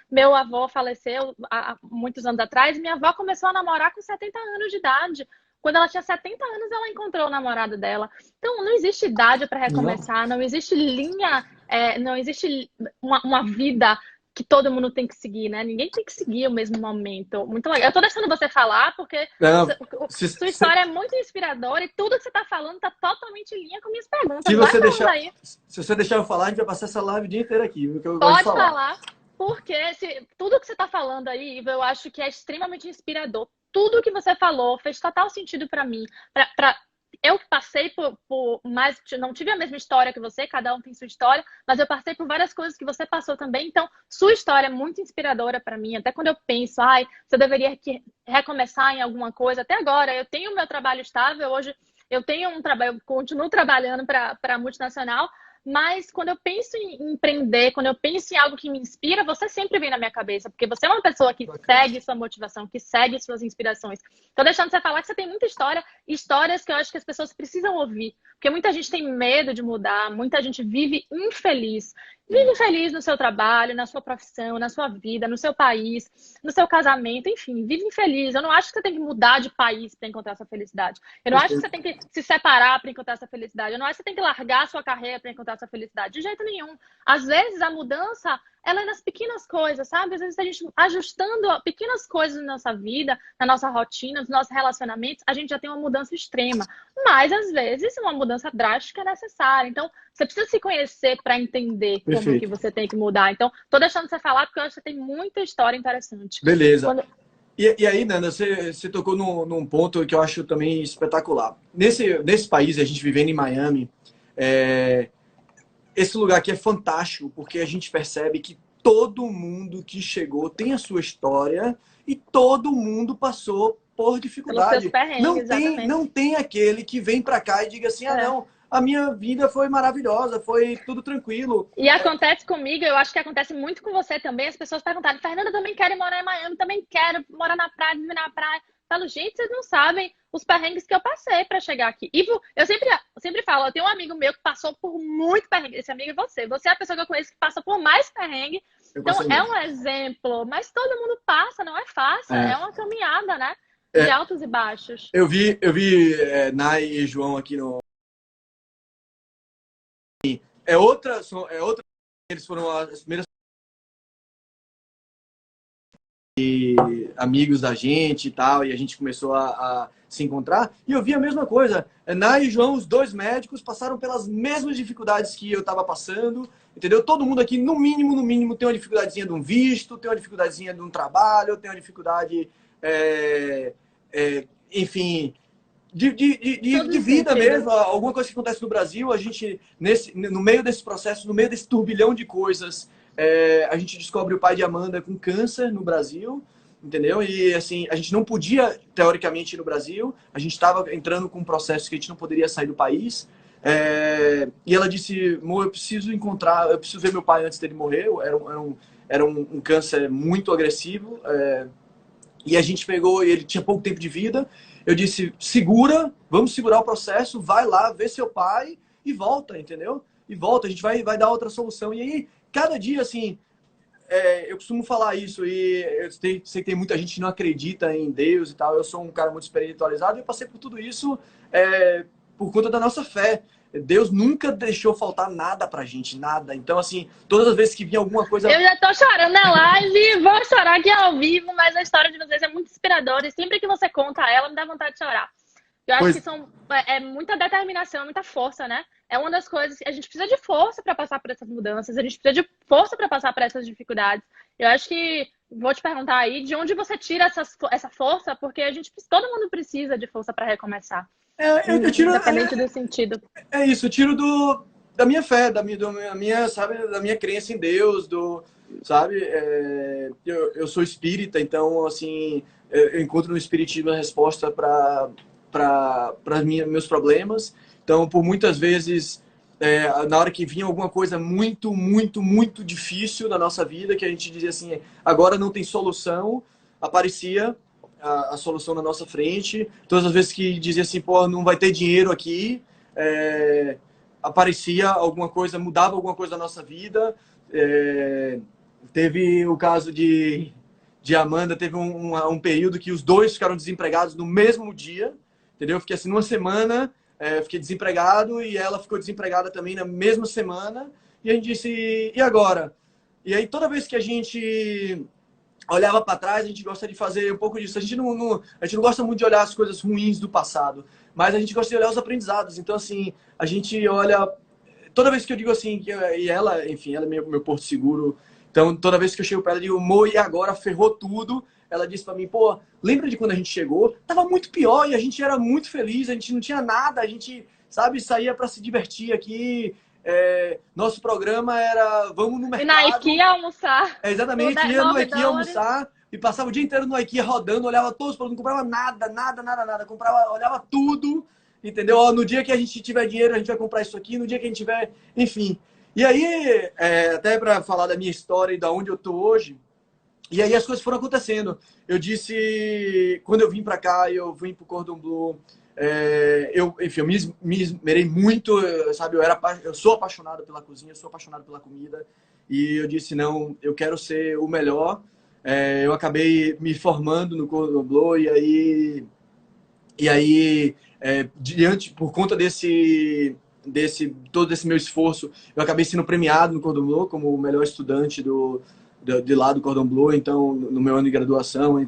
Meu avô faleceu há muitos anos atrás, e minha avó começou a namorar com 70 anos de idade. Quando ela tinha 70 anos, ela encontrou o namorado dela. Então, não existe idade para recomeçar, não existe linha, não existe uma vida que todo mundo tem que seguir, né? Ninguém tem que seguir o mesmo momento. Muito legal. Eu tô deixando você falar, porque sua história é muito inspiradora e tudo que você tá falando tá totalmente em linha com minhas perguntas. Se você deixar eu falar, a gente vai passar essa live o dia inteiro aqui. Pode falar. Porque tudo que você está falando aí, Iva, eu acho que é extremamente inspirador. Tudo que você falou fez total sentido para mim. Eu passei por mais, não tive a mesma história que você, cada um tem sua história, mas eu passei por várias coisas que você passou também. Então, sua história é muito inspiradora para mim. Até quando eu penso, ai, você deveria recomeçar em alguma coisa. Até agora, eu tenho o meu trabalho estável. Hoje, eu tenho um trabalho, eu continuo trabalhando para a multinacional. Mas quando eu penso em empreender, quando eu penso em algo que me inspira, você sempre vem na minha cabeça, porque você é uma pessoa que segue sua motivação, que segue suas inspirações. Tô deixando você falar que você tem muita história, histórias que eu acho que as pessoas precisam ouvir, porque muita gente tem medo de mudar, muita gente vive infeliz. Vive feliz no seu trabalho, na sua profissão, na sua vida, no seu país, no seu casamento, enfim, vive infeliz. Eu não acho que você tem que mudar de país para encontrar essa felicidade. Eu não acho que você tem que se separar para encontrar essa felicidade. Eu não acho que você tem que largar a sua carreira para encontrar essa felicidade. De jeito nenhum. Às vezes a mudança, ela é nas pequenas coisas, sabe? Às vezes a gente ajustando pequenas coisas na nossa vida, na nossa rotina, nos nossos relacionamentos, a gente já tem uma mudança extrema. Mas às vezes uma mudança drástica é necessária. Então, você precisa se conhecer para entender como que você tem que mudar. Então, tô deixando você falar porque eu acho que você tem muita história interessante. Beleza. E aí, Nanda, você tocou num ponto que eu acho também espetacular. Nesse país, a gente vivendo em Miami, esse lugar aqui é fantástico, porque a gente percebe que todo mundo que chegou tem a sua história e todo mundo passou por dificuldade. Não tem aquele que vem para cá e diga assim, ah, não, a minha vida foi maravilhosa, foi tudo tranquilo. E acontece comigo, eu acho que acontece muito com você também, as pessoas perguntarem, Fernanda, também quero morar em Miami, também quero morar na praia, viver na praia. Eu falo, gente, vocês não sabem os perrengues que eu passei para chegar aqui. Ivo, eu sempre falo, eu tenho um amigo meu que passou por muito perrengue, esse amigo é você. Você é a pessoa que eu conheço que passa por mais perrengue. Então, é um exemplo, mas todo mundo passa, não é fácil, é uma caminhada, né? De altos e baixos. Eu vi Nai e João aqui no... Eles foram as primeiras amigos da gente e tal, e a gente começou a se encontrar. E eu vi a mesma coisa. Nai e João, os dois médicos, passaram pelas mesmas dificuldades que eu estava passando, entendeu? Todo mundo aqui, no mínimo, tem uma dificuldadezinha de um visto, tem uma dificuldadezinha de um trabalho, tem uma dificuldade, enfim... De vida mesmo, alguma coisa que acontece no Brasil, a gente, no meio desse processo, no meio desse turbilhão de coisas, a gente descobre o pai de Amanda com câncer no Brasil, entendeu? E assim, a gente não podia, teoricamente, ir no Brasil, a gente estava entrando com um processo que a gente não poderia sair do país, e ela disse, Mo, eu preciso ver meu pai antes dele morrer, era um câncer muito agressivo, e a gente pegou, ele tinha pouco tempo de vida. Eu disse, vamos segurar o processo, vai lá, vê seu pai e volta, entendeu? E volta, a gente vai dar outra solução. E aí, cada dia, assim, eu costumo falar isso, e eu sei que tem muita gente que não acredita em Deus e tal. Eu sou um cara muito espiritualizado e eu passei por tudo isso por conta da nossa fé. Deus nunca deixou faltar nada pra gente, nada. Então, assim, todas as vezes que vinha alguma coisa... Eu já tô chorando na live, vou chorar aqui ao vivo, mas a história de vocês é muito inspiradora e sempre que você conta ela, me dá vontade de chorar. Eu acho que é muita determinação, muita força, né? É uma das coisas... A gente precisa de força para passar por essas mudanças, a gente precisa de força para passar por essas dificuldades. Eu acho que... Vou te perguntar aí, de onde você tira essa força? Porque todo mundo precisa de força para recomeçar. Eu tiro, independente do sentido. Eu tiro da minha fé, da minha, sabe, da minha crença em Deus, sabe? Eu sou espírita, então, assim, eu encontro no espiritismo a resposta para meus problemas. Então, por muitas vezes, na hora que vinha alguma coisa muito difícil na nossa vida, que a gente dizia assim, agora não tem solução, aparecia a solução na nossa frente. Todas as vezes que dizia assim, pô, não vai ter dinheiro aqui, aparecia alguma coisa, mudava alguma coisa na nossa vida. Teve o caso de Amanda, teve um período que os dois ficaram desempregados no mesmo dia, entendeu? Eu fiquei assim, numa semana, fiquei desempregado e ela ficou desempregada também na mesma semana. E a gente disse, e agora? E aí toda vez que a gente olhava para trás, a gente gosta de fazer um pouco disso. A gente não gosta muito de olhar as coisas ruins do passado, mas a gente gosta de olhar os aprendizados. Então, assim, a gente olha... Toda vez que eu digo assim, e ela, enfim, ela é meu porto seguro. Então, toda vez que eu chego para ela, eu digo, Mo, e agora ferrou tudo. Ela disse para mim, pô, lembra de quando a gente chegou? Tava muito pior e a gente era muito feliz, a gente não tinha nada, a gente, sabe, saía para se divertir aqui. Nosso programa era vamos no E na mercado. IKEA almoçar por Exatamente, ia no IKEA $9. almoçar e passava o dia inteiro no IKEA rodando, olhava todos os produtos, não comprava nada, nada, nada, nada. Comprava, olhava tudo, entendeu? Ó, no dia que a gente tiver dinheiro, a gente vai comprar isso aqui, no dia que a gente tiver, enfim. E aí, até para falar da minha história e da onde eu tô hoje, e aí as coisas foram acontecendo. Eu disse, quando eu vim para cá, eu vim pro Cordon Bleu, enfim, eu me esmerei muito, sabe? Eu sou apaixonado pela cozinha, eu sou apaixonado pela comida. E eu disse, não, eu quero ser o melhor. Eu acabei me formando no Cordon Bleu e aí por conta todo esse meu esforço, eu acabei sendo premiado no Cordon Bleu como o melhor estudante de lá do Cordon Bleu. Então, no meu ano de graduação,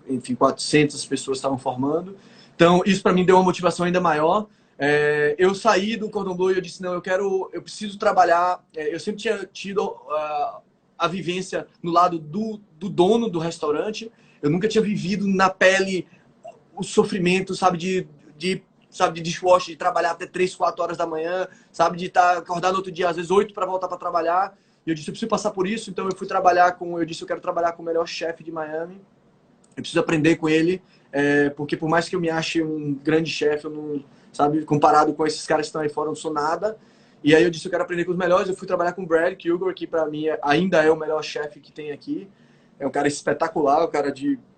enfim, 400 pessoas estavam formando. Então, isso para mim deu uma motivação ainda maior. Eu saí do Cordon Bleu e eu disse, não, eu preciso trabalhar. Eu sempre tinha tido a vivência no lado do dono do restaurante. Eu nunca tinha vivido na pele o sofrimento, sabe, sabe, de dishwasher, de trabalhar até 3, 4 horas da manhã, sabe, de estar acordado no outro dia, às vezes 8 para voltar para trabalhar. E eu disse, eu preciso passar por isso. Então eu fui trabalhar eu disse, eu quero trabalhar com o melhor chefe de Miami. Eu preciso aprender com ele, porque por mais que eu me ache um grande chefe, eu não, sabe, comparado com esses caras que estão aí fora, eu não sou nada. E aí eu disse, eu quero aprender com os melhores. Eu fui trabalhar com o Brad Kilgore, que para mim ainda é o melhor chefe que tem aqui. É um cara espetacular,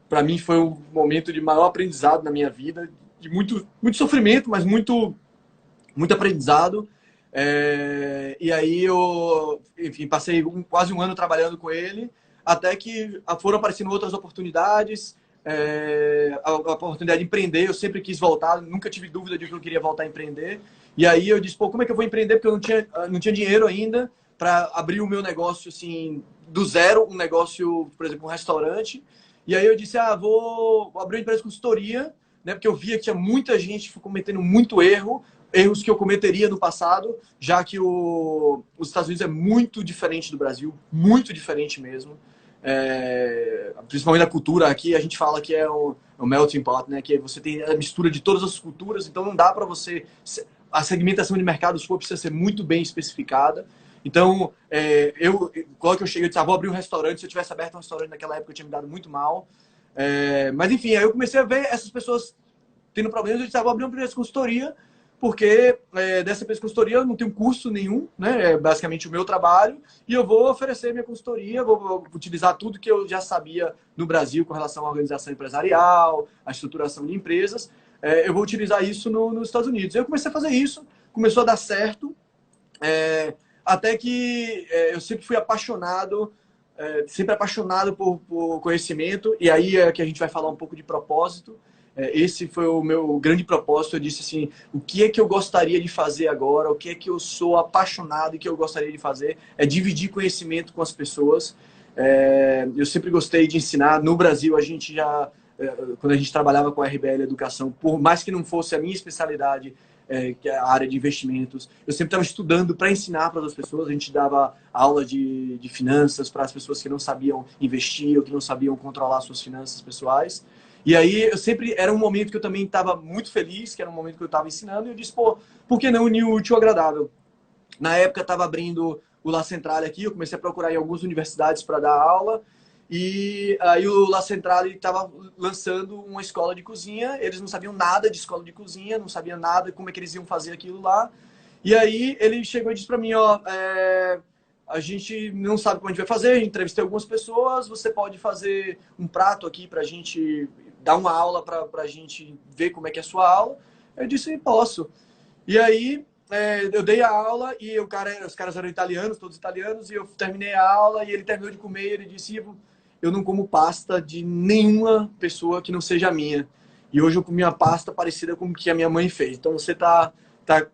para mim foi um momento de maior aprendizado na minha vida, de muito, muito sofrimento, mas muito, muito aprendizado. E aí eu, enfim, passei quase um ano trabalhando com ele, até que foram aparecendo outras oportunidades, a oportunidade de empreender. Eu sempre quis voltar, nunca tive dúvida de que eu queria voltar a empreender. E aí eu disse, pô, como é que eu vou empreender? Porque eu não tinha dinheiro ainda para abrir o meu negócio, assim, do zero, um negócio, por exemplo, um restaurante. E aí eu disse, vou abrir uma empresa de consultoria, né? Porque eu via que tinha muita gente cometendo muito erros que eu cometeria no passado, já que os Estados Unidos é muito diferente do Brasil, muito diferente mesmo. Principalmente a cultura aqui, a gente fala que é o melting pot, né? Que você tem a mistura de todas as culturas, então não dá para você... A segmentação de mercado sua precisa ser muito bem especificada. Então, quando eu cheguei, eu disse, vou abrir um restaurante. Se eu tivesse aberto um restaurante naquela época, eu tinha me dado muito mal. Mas, enfim, aí eu comecei a ver essas pessoas tendo problemas. Eu disse, vou abrir uma empresa de consultoria, porque dessa empresa de consultoria eu não tenho curso nenhum, né? É basicamente o meu trabalho. E eu vou oferecer minha consultoria, vou utilizar tudo que eu já sabia no Brasil com relação à organização empresarial, à estruturação de empresas. Eu vou utilizar isso nos Estados Unidos. Eu comecei a fazer isso, começou a dar certo. Até que eu sempre fui apaixonado, por conhecimento, e aí é que a gente vai falar um pouco de propósito. Esse foi o meu grande propósito. Eu disse assim, o que é que eu gostaria de fazer agora, o que é que eu sou apaixonado e que eu gostaria de fazer, é dividir conhecimento com as pessoas. Eu sempre gostei de ensinar. No Brasil, a gente já, quando a gente trabalhava com a RBL Educação, por mais que não fosse a minha especialidade, que é a área de investimentos, eu sempre estava estudando para ensinar para as pessoas. A gente dava aula de finanças para as pessoas que não sabiam investir ou que não sabiam controlar suas finanças pessoais. E aí eu sempre, era um momento que eu também estava muito feliz, que era um momento que eu estava ensinando, e eu disse, pô, por que não unir o útil ao agradável? Na época estava abrindo o La Centrale aqui, eu comecei a procurar em algumas universidades para dar aula, e aí o La Centrale estava lançando uma escola de cozinha. Eles não sabiam nada de escola de cozinha, não sabiam nada como é que eles iam fazer aquilo lá. E aí ele chegou e disse para mim, a gente não sabe como a gente vai fazer, a gente entrevistei algumas pessoas, você pode fazer um prato aqui para a gente dar uma aula, para a gente ver como é que é a sua aula. Eu disse, posso. E aí eu dei a aula e os caras eram italianos, todos italianos, e eu terminei a aula e ele terminou de comer e ele disse, Ivo, eu não como pasta de nenhuma pessoa que não seja a minha. E hoje eu comi uma pasta parecida com o que a minha mãe fez. Então você tá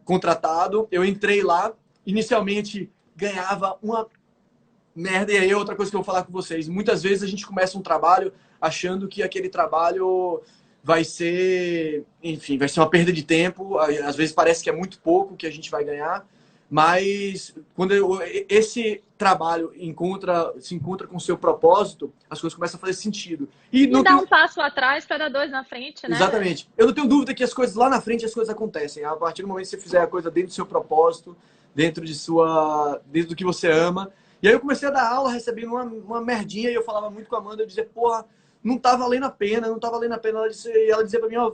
contratado. Eu entrei lá, inicialmente ganhava uma merda. E aí outra coisa que eu vou falar com vocês. Muitas vezes a gente começa um trabalho achando que aquele trabalho vai ser, enfim, vai ser uma perda de tempo. Às vezes parece que é muito pouco que a gente vai ganhar. Mas quando esse trabalho se encontra com o seu propósito, as coisas começam a fazer sentido. E E não dar tenho... um passo atrás para dar dois na frente, né? Exatamente. Eu não tenho dúvida que as coisas lá na frente, as coisas acontecem. A partir do momento que você fizer a coisa dentro do seu propósito, dentro do que você ama. E aí eu comecei a dar aula recebendo uma merdinha e eu falava muito com a Amanda, eu dizia, porra, não tá valendo a pena, não tá valendo a pena. Ela dizia pra mim, ó,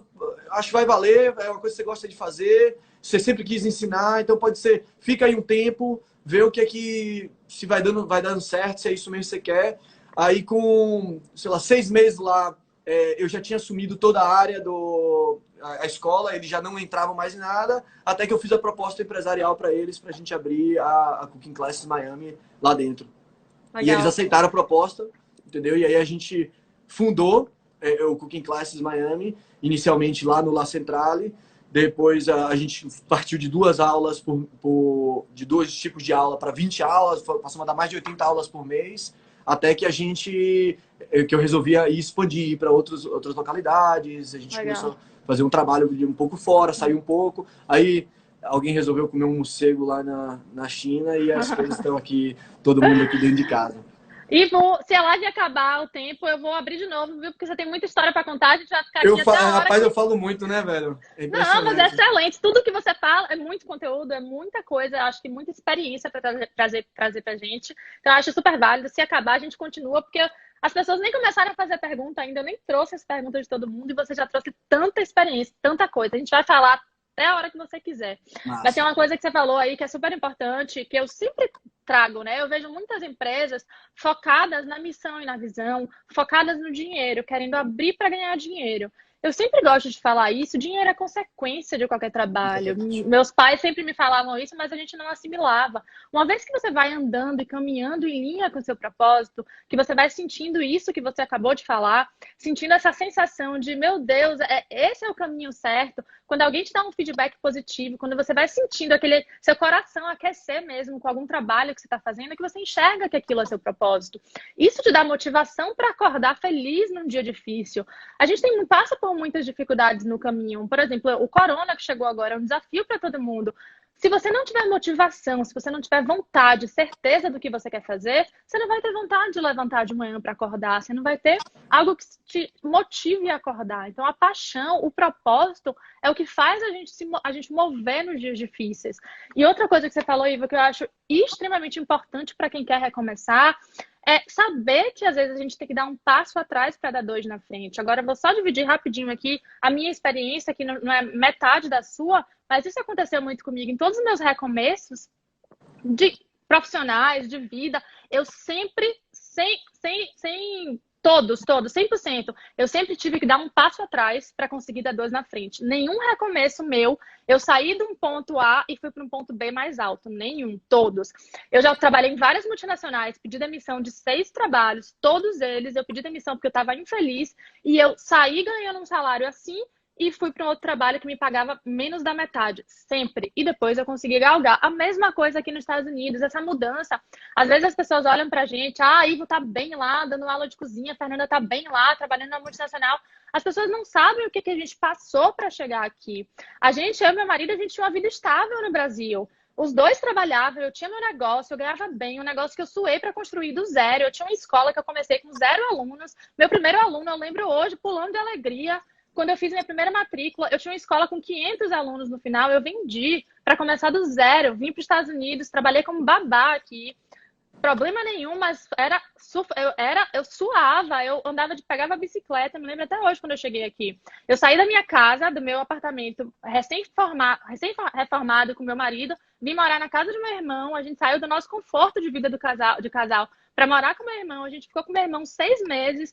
acho que vai valer, é uma coisa que você gosta de fazer, você sempre quis ensinar, então pode ser, fica aí um tempo, vê o que é que, se vai dando certo, se é isso mesmo que você quer. Aí com, sei lá, 6 meses lá, eu já tinha assumido toda a área a escola, eles já não entravam mais em nada, até que eu fiz a proposta empresarial para eles, para a gente abrir a Cooking Classes Miami lá dentro. Legal. E eles aceitaram a proposta, entendeu? E aí a gente fundou o Cooking Classes Miami, inicialmente lá no La Centrale, depois a gente partiu de 2 aulas de 2 tipos de aula para 20 aulas, passamos a dar mais de 80 aulas por mês, até que eu resolvia ir expandir para outras localidades, a gente começou a fazer um trabalho um pouco fora, sair um pouco, aí alguém resolveu comer um morcego lá na China e as coisas estão aqui, todo mundo aqui dentro de casa. E se a live acabar o tempo, eu vou abrir de novo, viu? Porque você tem muita história para contar, a gente vai ficar aqui até a hora. Rapaz, eu falo muito, né, velho? Não, mas é excelente. Tudo que você fala é muito conteúdo, é muita coisa, acho que muita experiência para trazer pra gente. Então, eu acho super válido. Se acabar, a gente continua, porque as pessoas nem começaram a fazer pergunta ainda, eu nem trouxe as perguntas de todo mundo e você já trouxe tanta experiência, tanta coisa. A gente vai falar até a hora que você quiser. Nossa. Mas tem uma coisa que você falou aí que é super importante, que eu sempre trago, né? Eu vejo muitas empresas focadas na missão e na visão, focadas no dinheiro, querendo abrir para ganhar dinheiro. Eu sempre gosto de falar isso, dinheiro é consequência de qualquer trabalho. Meus pais sempre me falavam isso, mas a gente não assimilava. Uma vez que você vai andando e caminhando em linha com o seu propósito, que você vai sentindo isso que você acabou de falar, sentindo essa sensação de, meu Deus, esse é o caminho certo. Quando alguém te dá um feedback positivo, quando você vai sentindo aquele seu coração aquecer mesmo com algum trabalho que você está fazendo, é que você enxerga que aquilo é seu propósito. Isso te dá motivação para acordar feliz num dia difícil. A gente passa por muitas dificuldades no caminho. Por exemplo, o corona que chegou agora é um desafio para todo mundo. Se você não tiver motivação, se você não tiver vontade, certeza do que você quer fazer, você não vai ter vontade de levantar de manhã para acordar, você não vai ter algo que te motive a acordar. Então, a paixão, o propósito é o que faz a gente mover nos dias difíceis. E outra coisa que você falou, Iva, que eu acho extremamente importante para quem quer recomeçar, é saber que às vezes a gente tem que dar um passo atrás para dar 2 na frente. Agora, eu vou só dividir rapidinho aqui a minha experiência, que não é metade da sua, mas isso aconteceu muito comigo. Em todos os meus recomeços de profissionais, de vida, eu sempre, todos, 100%, eu sempre tive que dar um passo atrás para conseguir dar 2 na frente. Nenhum recomeço meu, eu saí de um ponto A e fui para um ponto B mais alto. Nenhum, todos. Eu já trabalhei em várias multinacionais, pedi demissão de 6 trabalhos, todos eles eu pedi demissão porque eu estava infeliz e eu saí ganhando um salário assim e fui para um outro trabalho que me pagava menos da metade, sempre. E depois eu consegui galgar. A mesma coisa aqui nos Estados Unidos, essa mudança. Às vezes as pessoas olham pra gente, a Ivo tá bem lá, dando aula de cozinha, a Fernanda tá bem lá, trabalhando na multinacional. As pessoas não sabem o que a gente passou para chegar aqui. Eu e meu marido, a gente tinha uma vida estável no Brasil. Os dois trabalhavam, eu tinha meu negócio, eu ganhava bem, um negócio que eu suei para construir do zero. Eu tinha uma escola que eu comecei com 0 alunos. Meu primeiro aluno, eu lembro hoje, pulando de alegria. Quando eu fiz minha primeira matrícula, eu tinha uma escola com 500 alunos no final, eu vendi para começar do zero, vim para os Estados Unidos, trabalhei como babá aqui, problema nenhum, mas eu suava, eu pegava a bicicleta, me lembro até hoje quando eu cheguei aqui. Eu saí da minha casa, do meu apartamento, recém-reformado com meu marido, vim morar na casa de meu irmão, a gente saiu do nosso conforto de vida de casal para morar com meu irmão, a gente ficou com meu irmão 6 meses,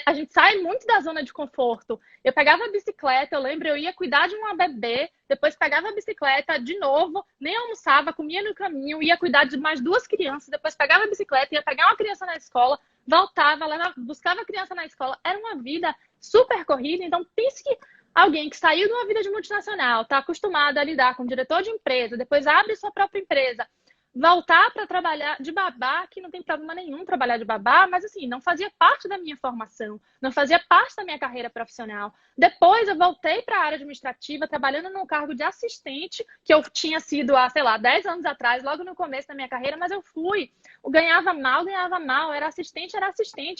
a gente sai muito da zona de conforto. Eu pegava a bicicleta, eu lembro, eu ia cuidar de uma bebê, depois pegava a bicicleta de novo, nem almoçava, comia no caminho, ia cuidar de mais 2 crianças, depois pegava a bicicleta, ia pegar uma criança na escola, voltava, buscava a criança na escola. Era uma vida super corrida, então pense que alguém que saiu de uma vida de multinacional, está acostumado a lidar com diretor de empresa, depois abre sua própria empresa, voltar para trabalhar de babá, que não tem problema nenhum trabalhar de babá, mas assim, não fazia parte da minha formação, não fazia parte da minha carreira profissional. Depois eu voltei para a área administrativa, trabalhando num cargo de assistente, que eu tinha sido há, sei lá, 10 anos atrás, logo no começo da minha carreira, mas eu fui. Eu ganhava mal, era assistente,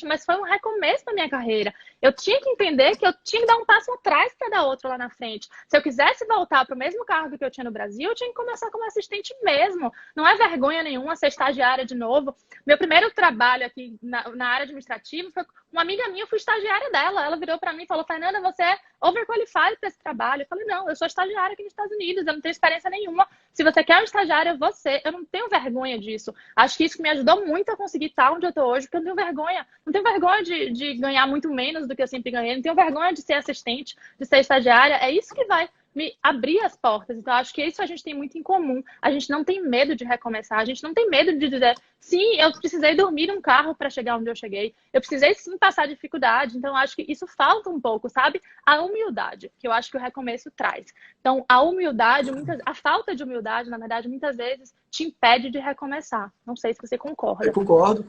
mas foi um recomeço da minha carreira. Eu tinha que entender que eu tinha que dar um passo atrás para dar outro lá na frente. Se eu quisesse voltar para o mesmo cargo que eu tinha no Brasil, eu tinha que começar como assistente mesmo. Não é vergonha nenhuma ser estagiária de novo. Meu primeiro trabalho aqui na área administrativa foi uma amiga minha, eu fui estagiária dela. Ela virou para mim e falou: Fernanda, você é overqualified para esse trabalho. Eu falei: não, eu sou estagiária aqui nos Estados Unidos, eu não tenho experiência nenhuma. Se você quer um estagiário, você. Eu não tenho vergonha disso. Acho que isso me ajudou muito a conseguir estar onde eu estou hoje, porque eu não tenho vergonha. Não tenho vergonha de ganhar muito menos do que eu sempre ganhei. Não tenho vergonha de ser assistente, de ser estagiária. É isso que vai me abrir as portas. Então, acho que isso a gente tem muito em comum. A gente não tem medo de recomeçar, a gente não tem medo de dizer: sim, eu precisei dormir num carro para chegar onde eu cheguei, eu precisei sim passar dificuldade. Então, acho que isso falta um pouco, sabe? A humildade, que eu acho que o recomeço traz. Então, a humildade, a falta de humildade, na verdade, muitas vezes te impede de recomeçar. Não sei se você concorda. Eu concordo.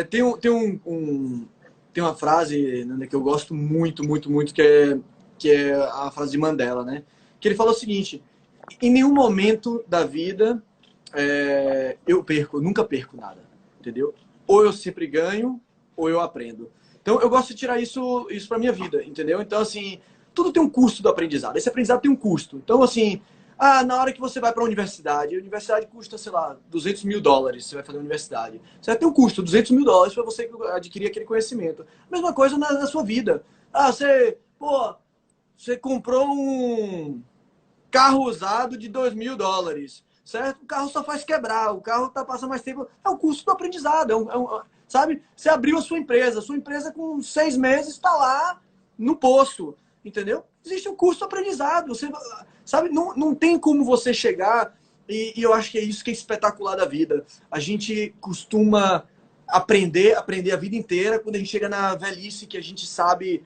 Tem uma frase, Nanda, que eu gosto muito, que é a frase de Mandela, né? Que ele falou o seguinte: em nenhum momento da vida eu nunca perco nada, entendeu? Ou eu sempre ganho, ou eu aprendo. Então, eu gosto de tirar isso para minha vida, entendeu? Então, assim, tudo tem um custo do aprendizado. Esse aprendizado tem um custo. Então, assim, na hora que você vai para a universidade custa, sei lá, $200.000. Você vai fazer a universidade. Você vai ter um custo, $200.000 para você adquirir aquele conhecimento. Mesma coisa na sua vida. Você comprou um carro usado de $2.000, certo? O carro só faz quebrar, o carro passa mais tempo. É o custo do aprendizado, sabe? Você abriu a sua empresa com 6 meses está lá no poço, entendeu? Existe um custo do aprendizado. Você, sabe? Não tem como você chegar, e eu acho que é isso que é espetacular da vida. A gente costuma aprender a vida inteira. Quando a gente chega na velhice, que a gente sabe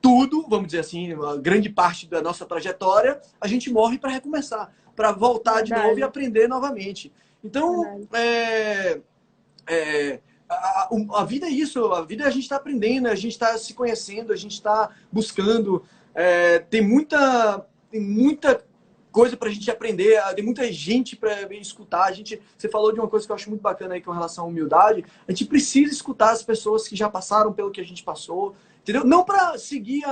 tudo, vamos dizer assim, uma grande parte da nossa trajetória, a gente morre para recomeçar, para voltar de novo e aprender novamente. Então, a vida é isso, a vida a gente está aprendendo, a gente está se conhecendo, a gente está buscando. Tem muita coisa para a gente aprender, tem muita gente para escutar. Você falou de uma coisa que eu acho muito bacana aí com relação à humildade. A gente precisa escutar as pessoas que já passaram pelo que a gente passou, entendeu? Não para seguir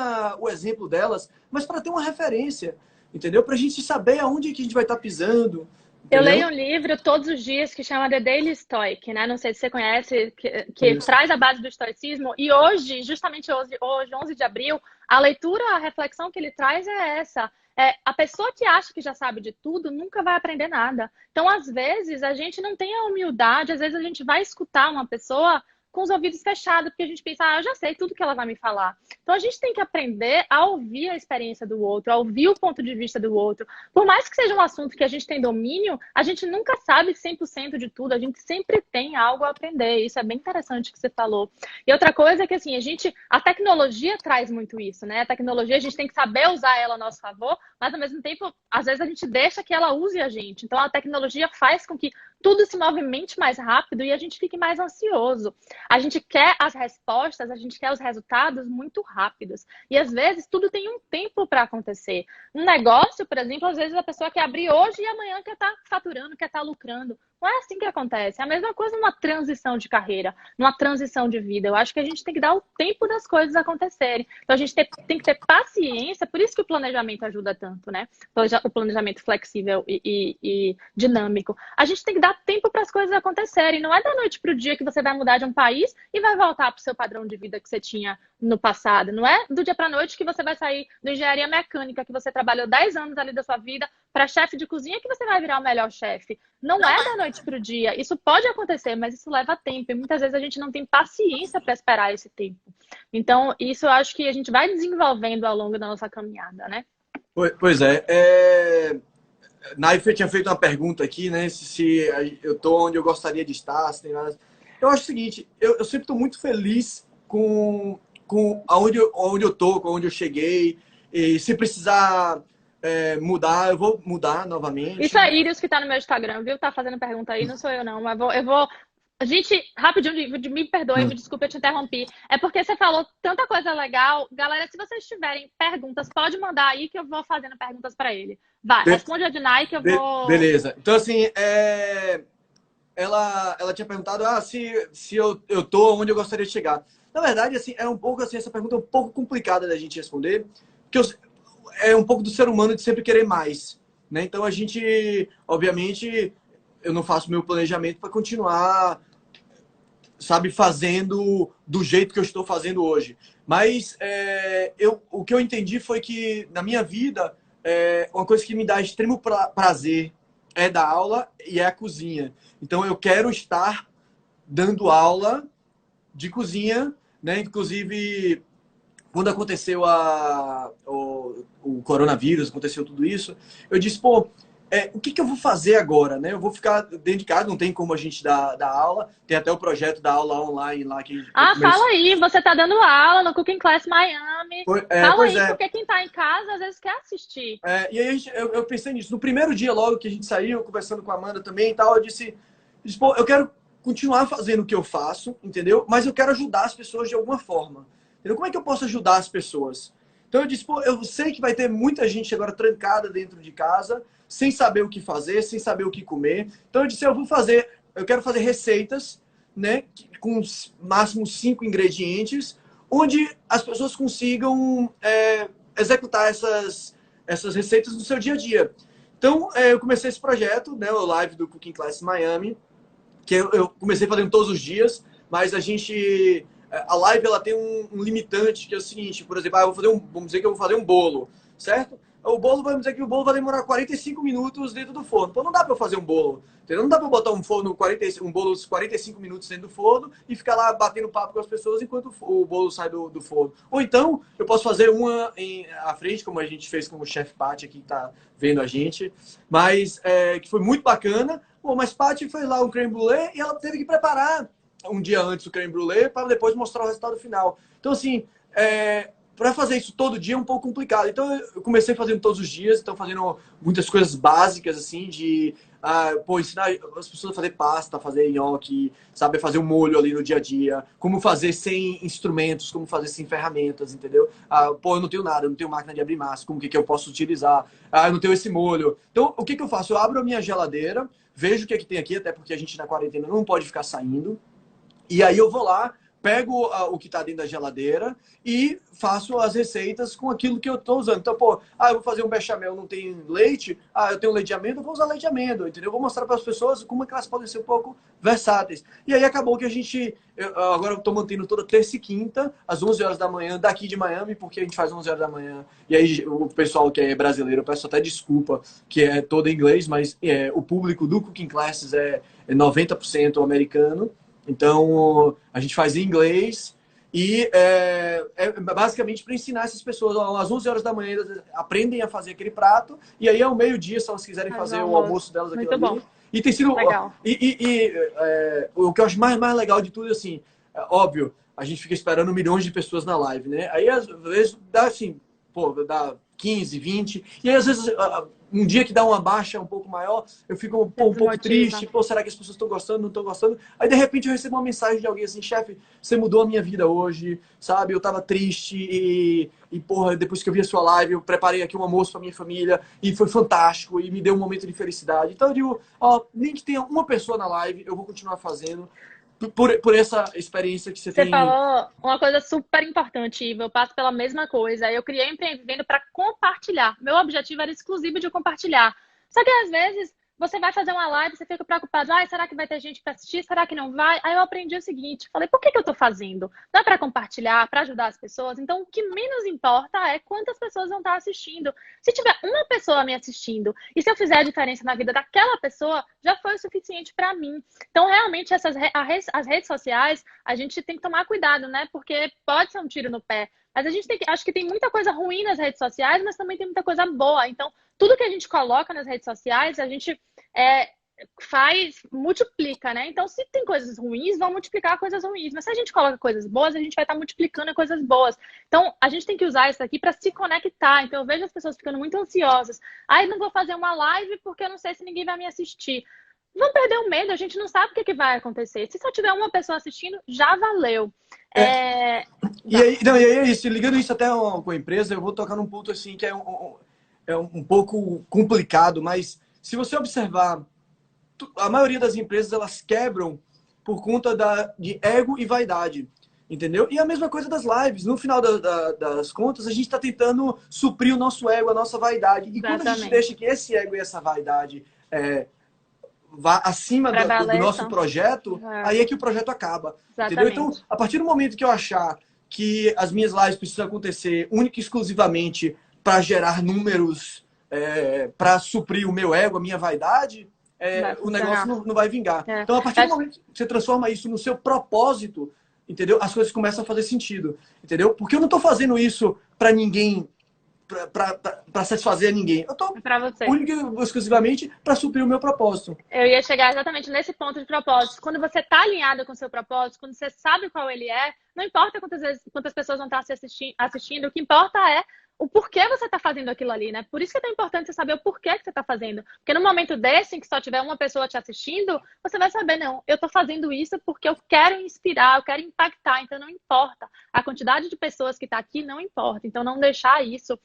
o exemplo delas, mas para ter uma referência, entendeu? Para a gente saber aonde que a gente vai estar pisando. Eu leio um livro todos os dias que chama The Daily Stoic, né? Não sei se você conhece, que traz a base do estoicismo. E hoje, justamente hoje, 11 de abril, a leitura, a reflexão que ele traz é essa. A pessoa que acha que já sabe de tudo nunca vai aprender nada. Então, às vezes, a gente não tem a humildade, às vezes a gente vai escutar uma pessoa com os ouvidos fechados, porque a gente pensa: eu já sei tudo que ela vai me falar. Então, a gente tem que aprender a ouvir a experiência do outro, a ouvir o ponto de vista do outro. Por mais que seja um assunto que a gente tem domínio, a gente nunca sabe 100% de tudo, a gente sempre tem algo a aprender. Isso é bem interessante que você falou. E outra coisa é que, assim, a tecnologia traz muito isso, né? A tecnologia, a gente tem que saber usar ela a nosso favor, mas, ao mesmo tempo, às vezes a gente deixa que ela use a gente. Então, a tecnologia faz com que tudo se movimente mais rápido e a gente fique mais ansioso. A gente quer as respostas, a gente quer os resultados muito rápidos. E às vezes tudo tem um tempo para acontecer. Um negócio, por exemplo, às vezes a pessoa quer abrir hoje e amanhã quer estar faturando, quer estar lucrando. Não é assim que acontece. É a mesma coisa numa transição de carreira, numa transição de vida. Eu acho que a gente tem que dar o tempo das coisas acontecerem. Então a gente tem que ter paciência, por isso que o planejamento ajuda tanto, né? O planejamento flexível e dinâmico. A gente tem que dar tempo para as coisas acontecerem. Não é da noite para o dia que você vai mudar de um país e vai voltar para o seu padrão de vida que você tinha no passado. Não é do dia para a noite que você vai sair da engenharia mecânica, que você trabalhou 10 anos ali da sua vida, para chefe de cozinha, que você vai virar o melhor chefe. Não é da noite para o dia. Isso pode acontecer, mas isso leva tempo. E muitas vezes a gente não tem paciência para esperar esse tempo. Então, isso eu acho que a gente vai desenvolvendo ao longo da nossa caminhada, né? Pois é. Naif tinha feito uma pergunta aqui, né? Se eu estou onde eu gostaria de estar, se tem nada. Eu acho o seguinte, eu sempre estou muito feliz com onde eu estou, com onde eu cheguei. E se precisar mudar, eu vou mudar Isso é novamente. Írios que tá no meu Instagram, viu? Tá fazendo pergunta aí, não sou eu não, mas eu vou... Gente, rapidinho, me perdoe, me desculpe, eu te interrompi. É porque você falou tanta coisa legal. Galera, se vocês tiverem perguntas, pode mandar aí que eu vou fazendo perguntas para ele. Vai, Be- responde a de Nike, eu vou... beleza. Então, assim, ela tinha perguntado se eu tô onde eu gostaria de chegar. Na verdade, assim, é um pouco assim, essa pergunta é um pouco complicada da gente responder, porque é um pouco do ser humano de sempre querer mais, né? Então a gente, obviamente, eu não faço meu planejamento para continuar, sabe, fazendo do jeito que eu estou fazendo hoje. Mas o que eu entendi foi que na minha vida uma coisa que me dá extremo prazer é dar aula e é a cozinha. Então eu quero estar dando aula de cozinha, né? Inclusive quando aconteceu o coronavírus, aconteceu tudo isso, eu disse, pô, o que eu vou fazer agora, né? Eu vou ficar dentro de casa, não tem como a gente dar aula, tem até o projeto da aula online lá que eu Ah, fala comecei. aí, você tá dando aula no Cooking Class Miami. Fala Pois aí, é, porque quem tá em casa às vezes quer assistir. e aí eu pensei nisso. No primeiro dia logo que a gente saiu, conversando com a Amanda também e tal, eu disse, pô, eu quero continuar fazendo o que eu faço, entendeu? Mas eu quero ajudar as pessoas de alguma forma. Entendeu? Como é que eu posso ajudar as pessoas? Então eu disse, pô, eu sei que vai ter muita gente agora trancada dentro de casa, sem saber o que fazer, sem saber o que comer. Então eu disse, eu quero fazer receitas, né, com máximo 5 ingredientes, onde as pessoas consigam executar essas receitas no seu dia a dia. Então eu comecei esse projeto, né, o live do Cooking Class Miami, que eu comecei fazendo todos os dias, mas a live ela tem um limitante que é o seguinte, por exemplo, vamos dizer que eu vou fazer um bolo, certo? Vamos dizer que o bolo vai demorar 45 minutos dentro do forno. Então não dá para eu fazer um bolo, entendeu? Não dá para eu botar um bolo 45 minutos dentro do forno e ficar lá batendo papo com as pessoas enquanto o bolo sai do forno. Ou então eu posso fazer uma à frente, como a gente fez com o Chef Pat aqui que está vendo a gente, mas que foi muito bacana. Pô, mas Paty fez lá um creme brulee e ela teve que preparar um dia antes o creme brulee para depois mostrar o resultado final. Então, assim, para fazer isso todo dia é um pouco complicado. Então, eu comecei fazendo todos os dias, então fazendo muitas coisas básicas, assim, ensinar as pessoas a fazer pasta, fazer nhoque, saber fazer um molho ali no dia a dia, como fazer sem instrumentos, como fazer sem ferramentas, entendeu? Eu não tenho nada, eu não tenho máquina de abrir massa, como que eu posso utilizar? Eu não tenho esse molho. Então, o que eu faço? Eu abro a minha geladeira, vejo o que tem aqui, até porque a gente na quarentena não pode ficar saindo. E aí eu vou lá, pego o que está dentro da geladeira e faço as receitas com aquilo que eu estou usando. Então, pô, eu vou fazer um bechamel, não tem leite, eu tenho leite de amêndoa, eu vou usar leite de amêndoa, entendeu? Eu vou mostrar para as pessoas como é que elas podem ser um pouco versáteis. E aí acabou que agora eu estou mantendo toda terça e quinta, às 11 horas da manhã, daqui de Miami, porque a gente faz 11 horas da manhã. E aí o pessoal que é brasileiro, eu peço até desculpa, que é todo em inglês, mas o público do Cooking Classes é 90% americano. Então, a gente faz em inglês e basicamente para ensinar essas pessoas, às 11 horas da manhã, elas aprendem a fazer aquele prato, e aí ao meio-dia, se elas quiserem Faz o fazer o almoço. almoço delas, aquilo Muito bom. ali. E tem sido. Legal. O que eu acho mais legal de tudo, assim, óbvio, a gente fica esperando milhões de pessoas na live, né? Aí às vezes dá assim, pô, dá 15, 20, e aí às vezes um dia que dá uma baixa um pouco maior, eu fico um pouco Desmotiva. triste, pô, será que as pessoas estão gostando, não estão gostando? Aí de repente eu recebo uma mensagem de alguém assim, chefe, você mudou a minha vida hoje, sabe? Eu tava triste porra, depois que eu vi a sua live, eu preparei aqui um almoço pra minha família e foi fantástico e me deu um momento de felicidade. Então eu digo, nem que tenha uma pessoa na live, eu vou continuar fazendo por essa experiência que você Você tem. falou uma coisa super importante, Iva. Eu passo pela mesma coisa. Eu criei o Empreendendo para compartilhar. Meu objetivo era exclusivo de compartilhar. Só que às vezes você vai fazer uma live, você fica preocupado. Será que vai ter gente para assistir? Será que não vai? Aí eu aprendi o seguinte: falei, por que eu estou fazendo? Não é para compartilhar, para ajudar as pessoas? Então o que menos importa é quantas pessoas vão estar assistindo. Se tiver uma pessoa me assistindo e se eu fizer a diferença na vida daquela pessoa, já foi o suficiente para mim. Então realmente as redes sociais a gente tem que tomar cuidado, né? Porque pode ser um tiro no pé. Mas acho que tem muita coisa ruim nas redes sociais, mas também tem muita coisa boa. Então, tudo que a gente coloca nas redes sociais, a gente multiplica, né? Então, se tem coisas ruins, vão multiplicar coisas ruins. Mas se a gente coloca coisas boas, a gente vai estar multiplicando coisas boas. Então, a gente tem que usar isso aqui para se conectar. Então, eu vejo as pessoas ficando muito ansiosas. Ai, não vou fazer uma live porque eu não sei se ninguém vai me assistir. Vão perder o medo, a gente não sabe o que vai acontecer. Se só tiver uma pessoa assistindo, já valeu. E aí, não, e aí é isso, ligando isso até com a empresa, eu vou tocar num ponto assim que é um pouco complicado, mas se você observar, a maioria das empresas elas quebram por conta de ego e vaidade, entendeu? E a mesma coisa das lives. No final das contas, a gente está tentando suprir o nosso ego, a nossa vaidade. E quando a gente deixa que esse ego e essa vaidade vá acima do nosso projeto, aí é que o projeto acaba. Entendeu? Então, a partir do momento que eu achar que as minhas lives precisam acontecer única e exclusivamente para gerar números, para suprir o meu ego, a minha vaidade, o negócio não vai vingar. Então, a partir do momento que você transforma isso no seu propósito, entendeu? As coisas começam a fazer sentido, entendeu? Porque eu não estou fazendo isso para ninguém, para satisfazer ninguém. Eu estou única e exclusivamente para suprir o meu propósito. Eu ia chegar exatamente nesse ponto de propósito. Quando você está alinhado com o seu propósito, quando você sabe qual ele é, não importa quantas pessoas vão estar assistindo, o que importa é o porquê você está fazendo aquilo ali, né? Por isso que é tão importante você saber o porquê que você está fazendo. Porque no momento desse, em que só tiver uma pessoa te assistindo, você vai saber, não, eu estou fazendo isso porque eu quero inspirar, eu quero impactar, então não importa. A quantidade de pessoas que está aqui não importa. Então não deixar isso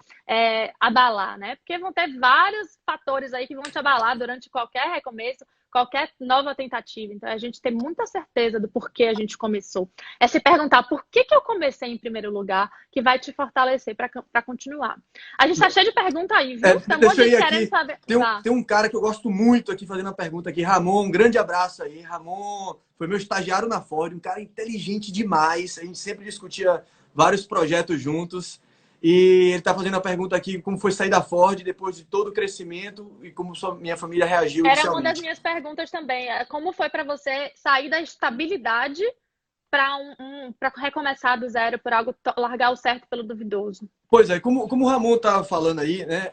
abalar, né? Porque vão ter vários fatores aí que vão te abalar durante qualquer recomeço, qualquer nova tentativa. Então, a gente tem muita certeza do porquê a gente começou. É se perguntar por que eu comecei em primeiro lugar, que vai te fortalecer para continuar. A gente tá cheio de pergunta aí, viu? Tem um monte de gente querendo saber. Tem um cara que eu gosto muito aqui fazendo uma pergunta aqui, Ramon, um grande abraço aí. Ramon foi meu estagiário na Ford, um cara inteligente demais. A gente sempre discutia vários projetos juntos. E ele está fazendo a pergunta aqui, como foi sair da Ford depois de todo o crescimento e como minha família reagiu inicialmente. Era uma das minhas perguntas também. Como foi para você sair da estabilidade para recomeçar do zero, por algo largar o certo pelo duvidoso? Pois é, como o Ramon está falando aí, né?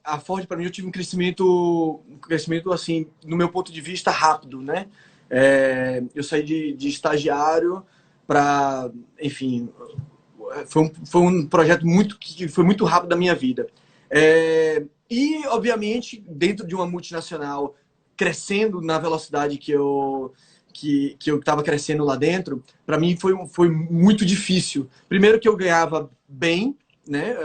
A Ford, para mim, eu tive um crescimento assim, no meu ponto de vista, rápido, né? Eu saí de estagiário para, enfim... Foi um projeto que foi muito rápido da minha vida. E, obviamente, dentro de uma multinacional, crescendo na velocidade que eu estava crescendo lá dentro, para mim foi muito difícil. Primeiro que eu ganhava bem, né?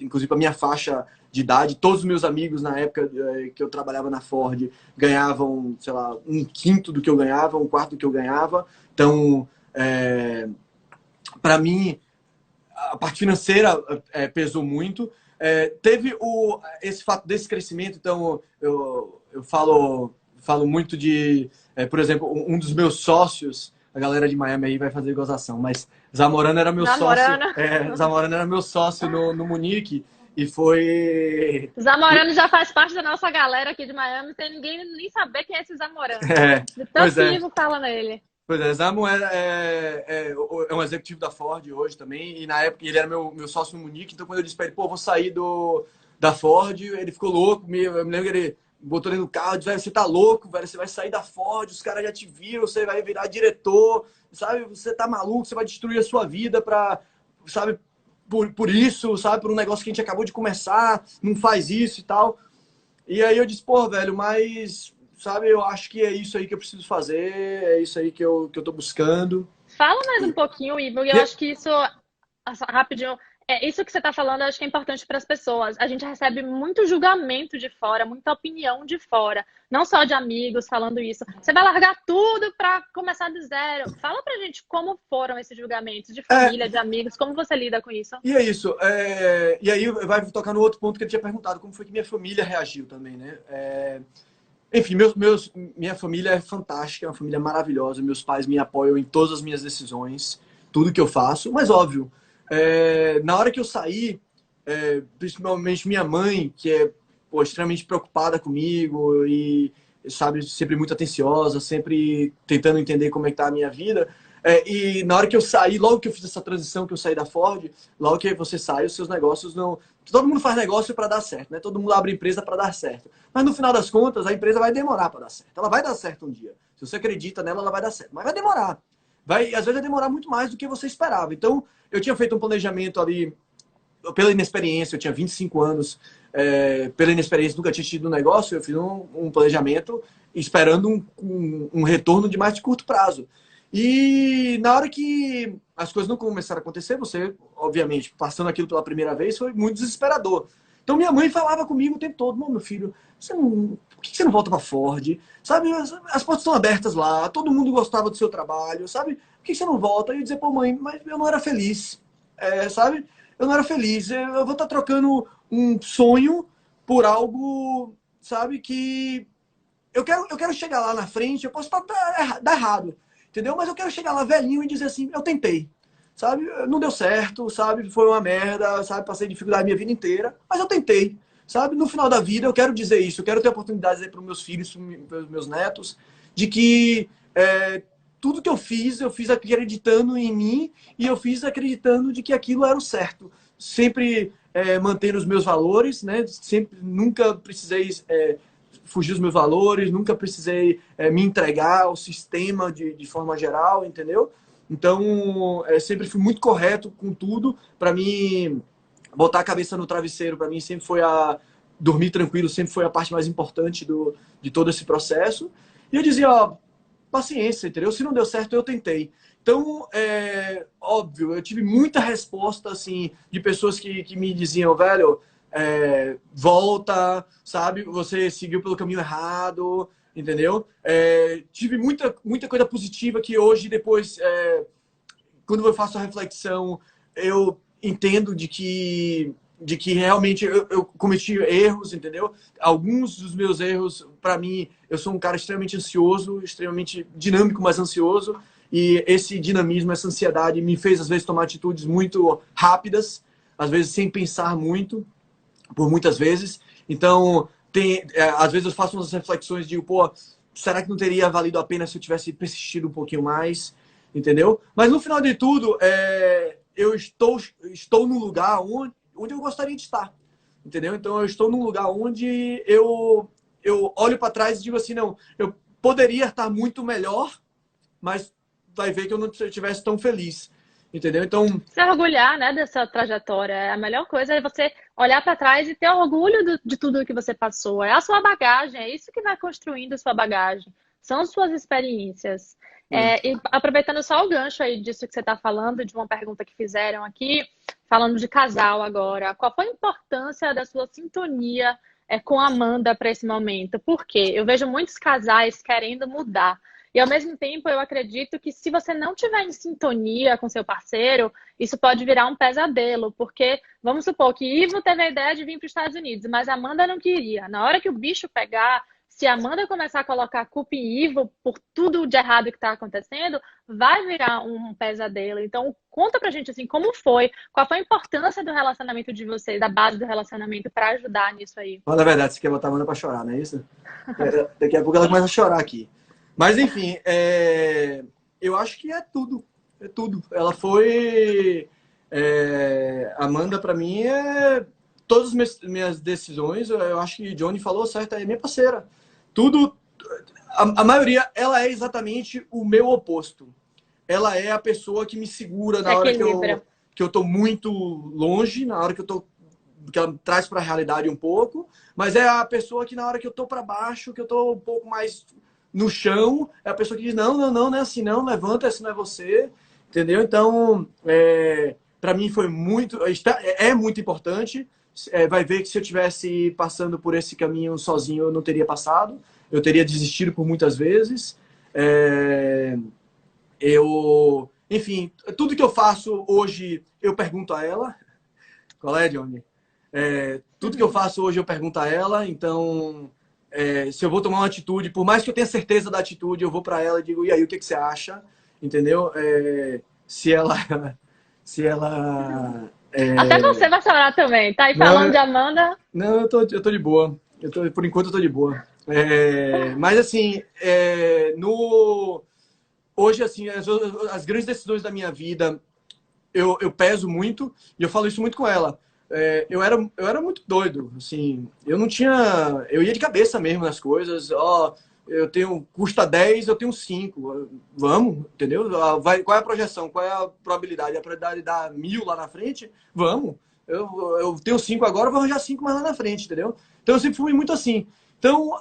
Inclusive a minha faixa de idade, todos os meus amigos na época que eu trabalhava na Ford ganhavam, sei lá, um quinto do que eu ganhava, um quarto do que eu ganhava. Então, para mim, a parte financeira pesou muito. Teve esse fato desse crescimento, então eu falo muito de, por exemplo, um dos meus sócios, a galera de Miami aí vai fazer gozação, mas Zamorano era meu sócio. Zamorano era meu sócio no Munique e foi... Zamorano já faz parte da nossa galera aqui de Miami, sem ninguém nem saber quem é esse Zamorano. De tanto vivo fala nele. Pois é, Zamo é um executivo da Ford hoje também, e na época ele era meu sócio no Munique, então quando eu disse para ele, pô, vou sair da Ford, ele ficou louco, eu me lembro que ele botou dentro do carro, disse, você tá louco, velho, você vai sair da Ford, os caras já te viram, você vai virar diretor, sabe, você tá maluco, você vai destruir a sua vida sabe, por isso, sabe, por um negócio que a gente acabou de começar, não faz isso e tal. E aí eu disse, pô, velho, mas... sabe, eu acho que é isso aí que eu preciso fazer, é isso aí que eu tô buscando. Fala mais um pouquinho, Ivo, eu acho que isso, rapidinho, isso que você está falando, eu acho que é importante para as pessoas. A gente recebe muito julgamento de fora, muita opinião de fora, não só de amigos falando isso. Você vai largar tudo para começar do zero. Fala pra gente como foram esses julgamentos de família, de amigos, como você lida com isso? E é isso. E aí vai tocar no outro ponto que ele tinha perguntado, como foi que minha família reagiu também, né? Enfim, minha família é fantástica, é uma família maravilhosa. Meus pais me apoiam em todas as minhas decisões, tudo que eu faço. Mas, óbvio, na hora que eu saí, principalmente minha mãe, que é extremamente preocupada comigo e, sabe, sempre muito atenciosa, sempre tentando entender como é que tá a minha vida, E na hora que eu saí, logo que eu fiz essa transição, que eu saí da Ford, logo que você sai, os seus negócios não... Todo mundo faz negócio para dar certo, né? Todo mundo abre empresa para dar certo. Mas no final das contas, a empresa vai demorar para dar certo. Ela vai dar certo um dia. Se você acredita nela, ela vai dar certo. Mas vai demorar. Às vezes vai demorar muito mais do que você esperava. Então, eu tinha feito um planejamento ali, pela inexperiência, eu tinha 25 anos, pela inexperiência, nunca tinha tido um negócio, eu fiz um planejamento esperando um retorno de mais de curto prazo. E na hora que as coisas não começaram a acontecer, você, obviamente, passando aquilo pela primeira vez, foi muito desesperador. Então minha mãe falava comigo o tempo todo: meu filho, por que você não volta para Ford? Sabe, as portas estão abertas lá, todo mundo gostava do seu trabalho, sabe? Por que você não volta? E eu dizia: pô, mãe, mas eu não era feliz, sabe? Eu não era feliz. Eu vou estar trocando um sonho por algo, sabe, que eu quero chegar lá na frente, eu posso dar errado, entendeu? Mas eu quero chegar lá velhinho e dizer assim: eu tentei, sabe? Não deu certo, sabe? Foi uma merda, sabe? Passei dificuldade a minha vida inteira, mas eu tentei, sabe? No final da vida eu quero dizer isso, eu quero ter a oportunidade de dizer para os meus filhos, para os meus netos, de que tudo que eu fiz acreditando em mim e eu fiz acreditando de que aquilo era o certo. Sempre manter os meus valores, né? Sempre, nunca precisei fugir dos meus valores, nunca precisei me entregar ao sistema de forma geral, entendeu? Então, sempre fui muito correto com tudo. Para mim, botar a cabeça no travesseiro, para mim, sempre foi dormir tranquilo, sempre foi a parte mais importante de todo esse processo. E eu dizia: ó, paciência, entendeu? Se não deu certo, eu tentei. Então, óbvio, eu tive muita resposta, assim, de pessoas que me diziam: velho, volta, sabe? Você seguiu pelo caminho errado, entendeu? Tive muita coisa positiva que hoje, depois, quando eu faço a reflexão, eu entendo de que realmente eu cometi erros, entendeu? Alguns dos meus erros, para mim, eu sou um cara extremamente ansioso, extremamente dinâmico, mas ansioso. E esse dinamismo, essa ansiedade me fez, às vezes, tomar atitudes muito rápidas, às vezes sem pensar muito, por muitas vezes. Então, às vezes eu faço umas reflexões de, pô, será que não teria valido a pena se eu tivesse persistido um pouquinho mais, entendeu? Mas no final de tudo, eu estou num lugar onde eu gostaria de estar, entendeu? Então eu estou num lugar onde eu olho para trás e digo assim: não, eu poderia estar muito melhor, mas vai ver que eu não estivesse tão feliz, entendeu? Então, Se orgulhar, né, dessa trajetória. A melhor coisa é você olhar para trás e ter orgulho de tudo que você passou. É a sua bagagem, é isso que vai construindo a sua bagagem. São suas experiências. E aproveitando só o gancho aí disso que você está falando, de uma pergunta que fizeram aqui, falando de casal agora, qual foi a importância da sua sintonia com a Amanda para esse momento? Por quê? Eu vejo muitos casais querendo mudar. E ao mesmo tempo, eu acredito que se você não tiver em sintonia com seu parceiro, isso pode virar um pesadelo, porque vamos supor que Ivo teve a ideia de vir para os Estados Unidos, mas a Amanda não queria. Na hora que o bicho pegar, se a Amanda começar a colocar a culpa em Ivo por tudo de errado que está acontecendo, vai virar um pesadelo. Então, conta pra gente assim, como foi, qual foi a importância do relacionamento de vocês, da base do relacionamento para ajudar nisso aí. fala a verdade, você quer botar a Amanda para chorar, não é isso? Daqui a pouco ela começa a chorar aqui. Mas, enfim, eu acho que é tudo. É tudo. Ela foi... Amanda, para mim, todas as minhas decisões, eu acho que Johnny falou certo, é minha parceira. Tudo... A maioria, ela é exatamente o meu oposto. Ela é a pessoa que me segura na hora que eu tô muito longe, na hora que ela traz para a realidade um pouco, mas é a pessoa que na hora que eu tô para baixo, que eu tô um pouco mais no chão, é a pessoa que diz: não é assim não, levanta, esse não é você, entendeu? Então, para mim foi muito importante. Vai ver que se eu tivesse passando por esse caminho sozinho, eu não teria passado, eu teria desistido por muitas vezes. Enfim, tudo que eu faço hoje, eu pergunto a ela. Qual é, Johnny? Tudo que eu faço hoje, eu pergunto a ela. Então, se eu vou tomar uma atitude, por mais que eu tenha certeza da atitude, eu vou para ela e digo: e aí, o que você acha? Entendeu? Se ela... Até você vai chorar também, tá aí falando de Amanda. Não, eu tô de boa. Por enquanto eu tô de boa. Mas assim, hoje, assim, as grandes decisões da minha vida, eu peso muito, e eu falo isso muito com ela. Eu era muito doido, assim, eu não tinha... Eu ia de cabeça mesmo nas coisas, ó, eu tenho... Custa 10, eu tenho 5, vamos, entendeu? Qual é a projeção? Qual é a probabilidade? A probabilidade de dar 1000 lá na frente? Vamos. Eu tenho 5 agora, vou arranjar 5 mais lá na frente, entendeu? Então eu sempre fui muito assim. Então,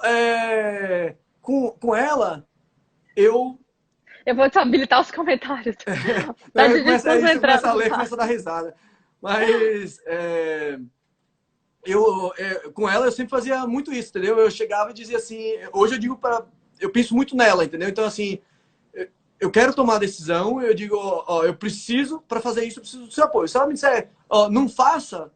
com ela, eu... Eu vou desabilitar os comentários. Tá Aí te você começa a desconcentrando. ler, começa a dar risada. Mas com ela eu sempre fazia muito isso, entendeu? Eu chegava e dizia assim, hoje eu digo para, eu penso muito nela, entendeu? Então assim, eu quero tomar a decisão, eu digo, ó, eu preciso para fazer isso, eu preciso do seu apoio. Se ela me disser, ó, não faça,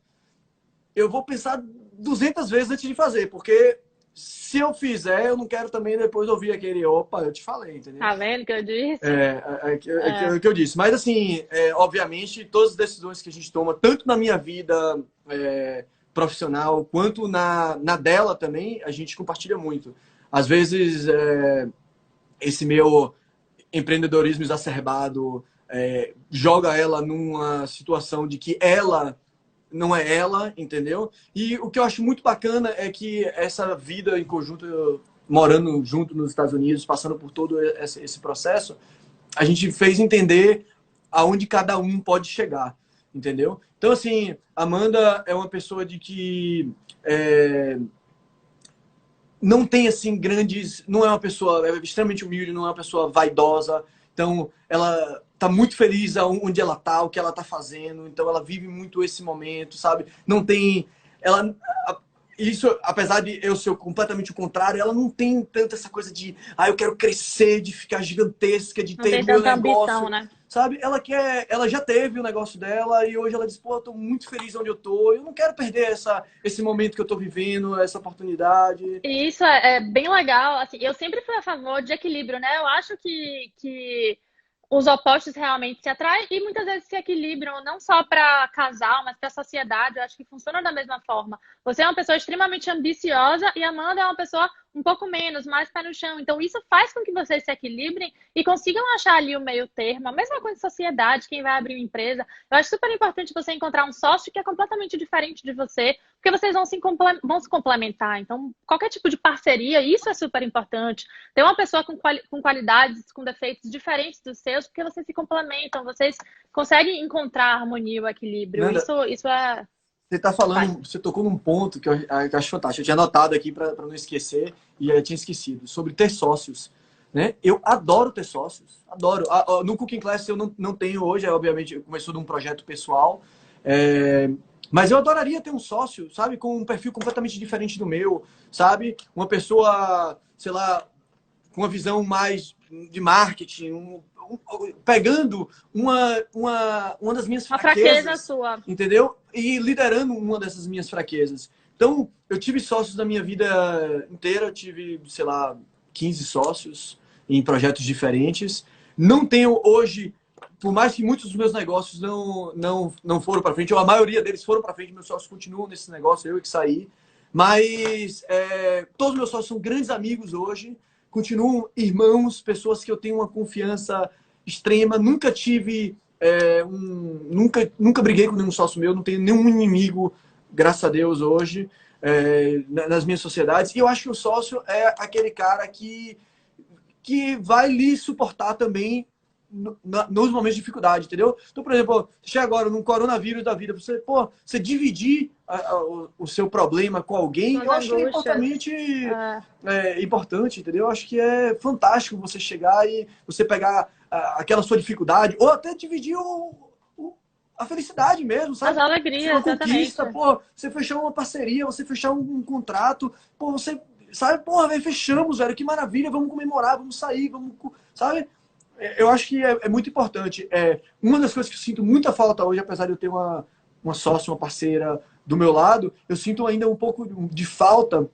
eu vou pensar 200 vezes antes de fazer, porque se eu fizer, eu não quero também depois ouvir aquele, opa, eu te falei, entendeu? Tá vendo que eu disse? O que eu disse. Mas, assim, obviamente, todas as decisões que a gente toma, tanto na minha vida profissional, quanto na dela também, a gente compartilha muito. Às vezes, esse meu empreendedorismo exacerbado joga ela numa situação de que ela não é ela, entendeu? E o que eu acho muito bacana é que essa vida em conjunto, morando junto nos Estados Unidos, passando por todo esse processo, a gente fez entender aonde cada um pode chegar, entendeu? Então, assim, Amanda é uma pessoa de que não tem, assim, grandes... Não é uma pessoa extremamente humilde, não é uma pessoa vaidosa. Então, ela tá muito feliz onde ela tá, o que ela tá fazendo. Então, ela vive muito esse momento, sabe? Não tem... Isso, apesar de eu ser completamente o contrário, ela não tem tanta essa coisa de eu quero crescer, de ficar gigantesca, de Não ter tem meu tanta negócio, ambição, né? sabe? Ela já teve o negócio dela e hoje ela diz, pô, eu tô muito feliz onde eu tô, eu não quero perder esse momento que eu tô vivendo, essa oportunidade. E isso é bem legal. Assim, eu sempre fui a favor de equilíbrio, né? Eu acho que os opostos realmente se atraem e muitas vezes se equilibram, não só para casal, mas para a sociedade. Eu acho que funciona da mesma forma. Você é uma pessoa extremamente ambiciosa e a Amanda é uma pessoa um pouco menos, mais pé no chão. Então, isso faz com que vocês se equilibrem e consigam achar ali o meio termo. A mesma coisa em sociedade, quem vai abrir uma empresa. Eu acho super importante você encontrar um sócio que é completamente diferente de você, porque vocês vão se complementar. Então, qualquer tipo de parceria, isso é super importante. Ter uma pessoa com qualidades, com defeitos diferentes dos seus, porque vocês se complementam, vocês conseguem encontrar a harmonia, o equilíbrio. Nanda, Isso é... você tá Vai. falando, você tocou num ponto que eu acho fantástico. Eu tinha anotado aqui para não esquecer e eu tinha esquecido, sobre ter sócios. Né? Eu adoro ter sócios, adoro. No Cooking Class eu não tenho hoje, obviamente, começou de um projeto pessoal, mas eu adoraria ter um sócio, sabe, com um perfil completamente diferente do meu, sabe? Uma pessoa, sei lá, com uma visão mais de marketing, pegando uma das minhas Uma fraqueza fraquezas, sua. entendeu? E liderando uma dessas minhas fraquezas. Então, eu tive sócios da minha vida inteira, eu tive, sei lá, 15 sócios em projetos diferentes. Não tenho hoje, por mais que muitos dos meus negócios não foram para frente, ou a maioria deles foram para frente, meus sócios continuam nesse negócio, eu que saí. Mas todos os meus sócios são grandes amigos hoje, continuam irmãos, pessoas que eu tenho uma confiança extrema. Nunca tive nunca briguei com nenhum sócio meu, não tenho nenhum inimigo, graças a Deus, hoje, nas minhas sociedades. E eu acho que o sócio é aquele cara que vai lhe suportar também nos momentos de dificuldade, entendeu? Então, por exemplo, você chega agora num coronavírus da vida, você dividir o seu problema com alguém, Suas eu acho que é angústias. importante, importante, entendeu? Eu acho que é fantástico você chegar e você pegar aquela sua dificuldade, ou até dividir a felicidade mesmo, As sabe? Se alegrias, uma exatamente. conquista, você fechar uma parceria, você fechar um contrato, você, sabe, velho, fechamos, velho, que maravilha, vamos comemorar, vamos sair, sabe? Eu acho que é muito importante. Uma das coisas que eu sinto muita falta hoje, apesar de eu ter uma sócia, uma parceira do meu lado, eu sinto ainda um pouco de falta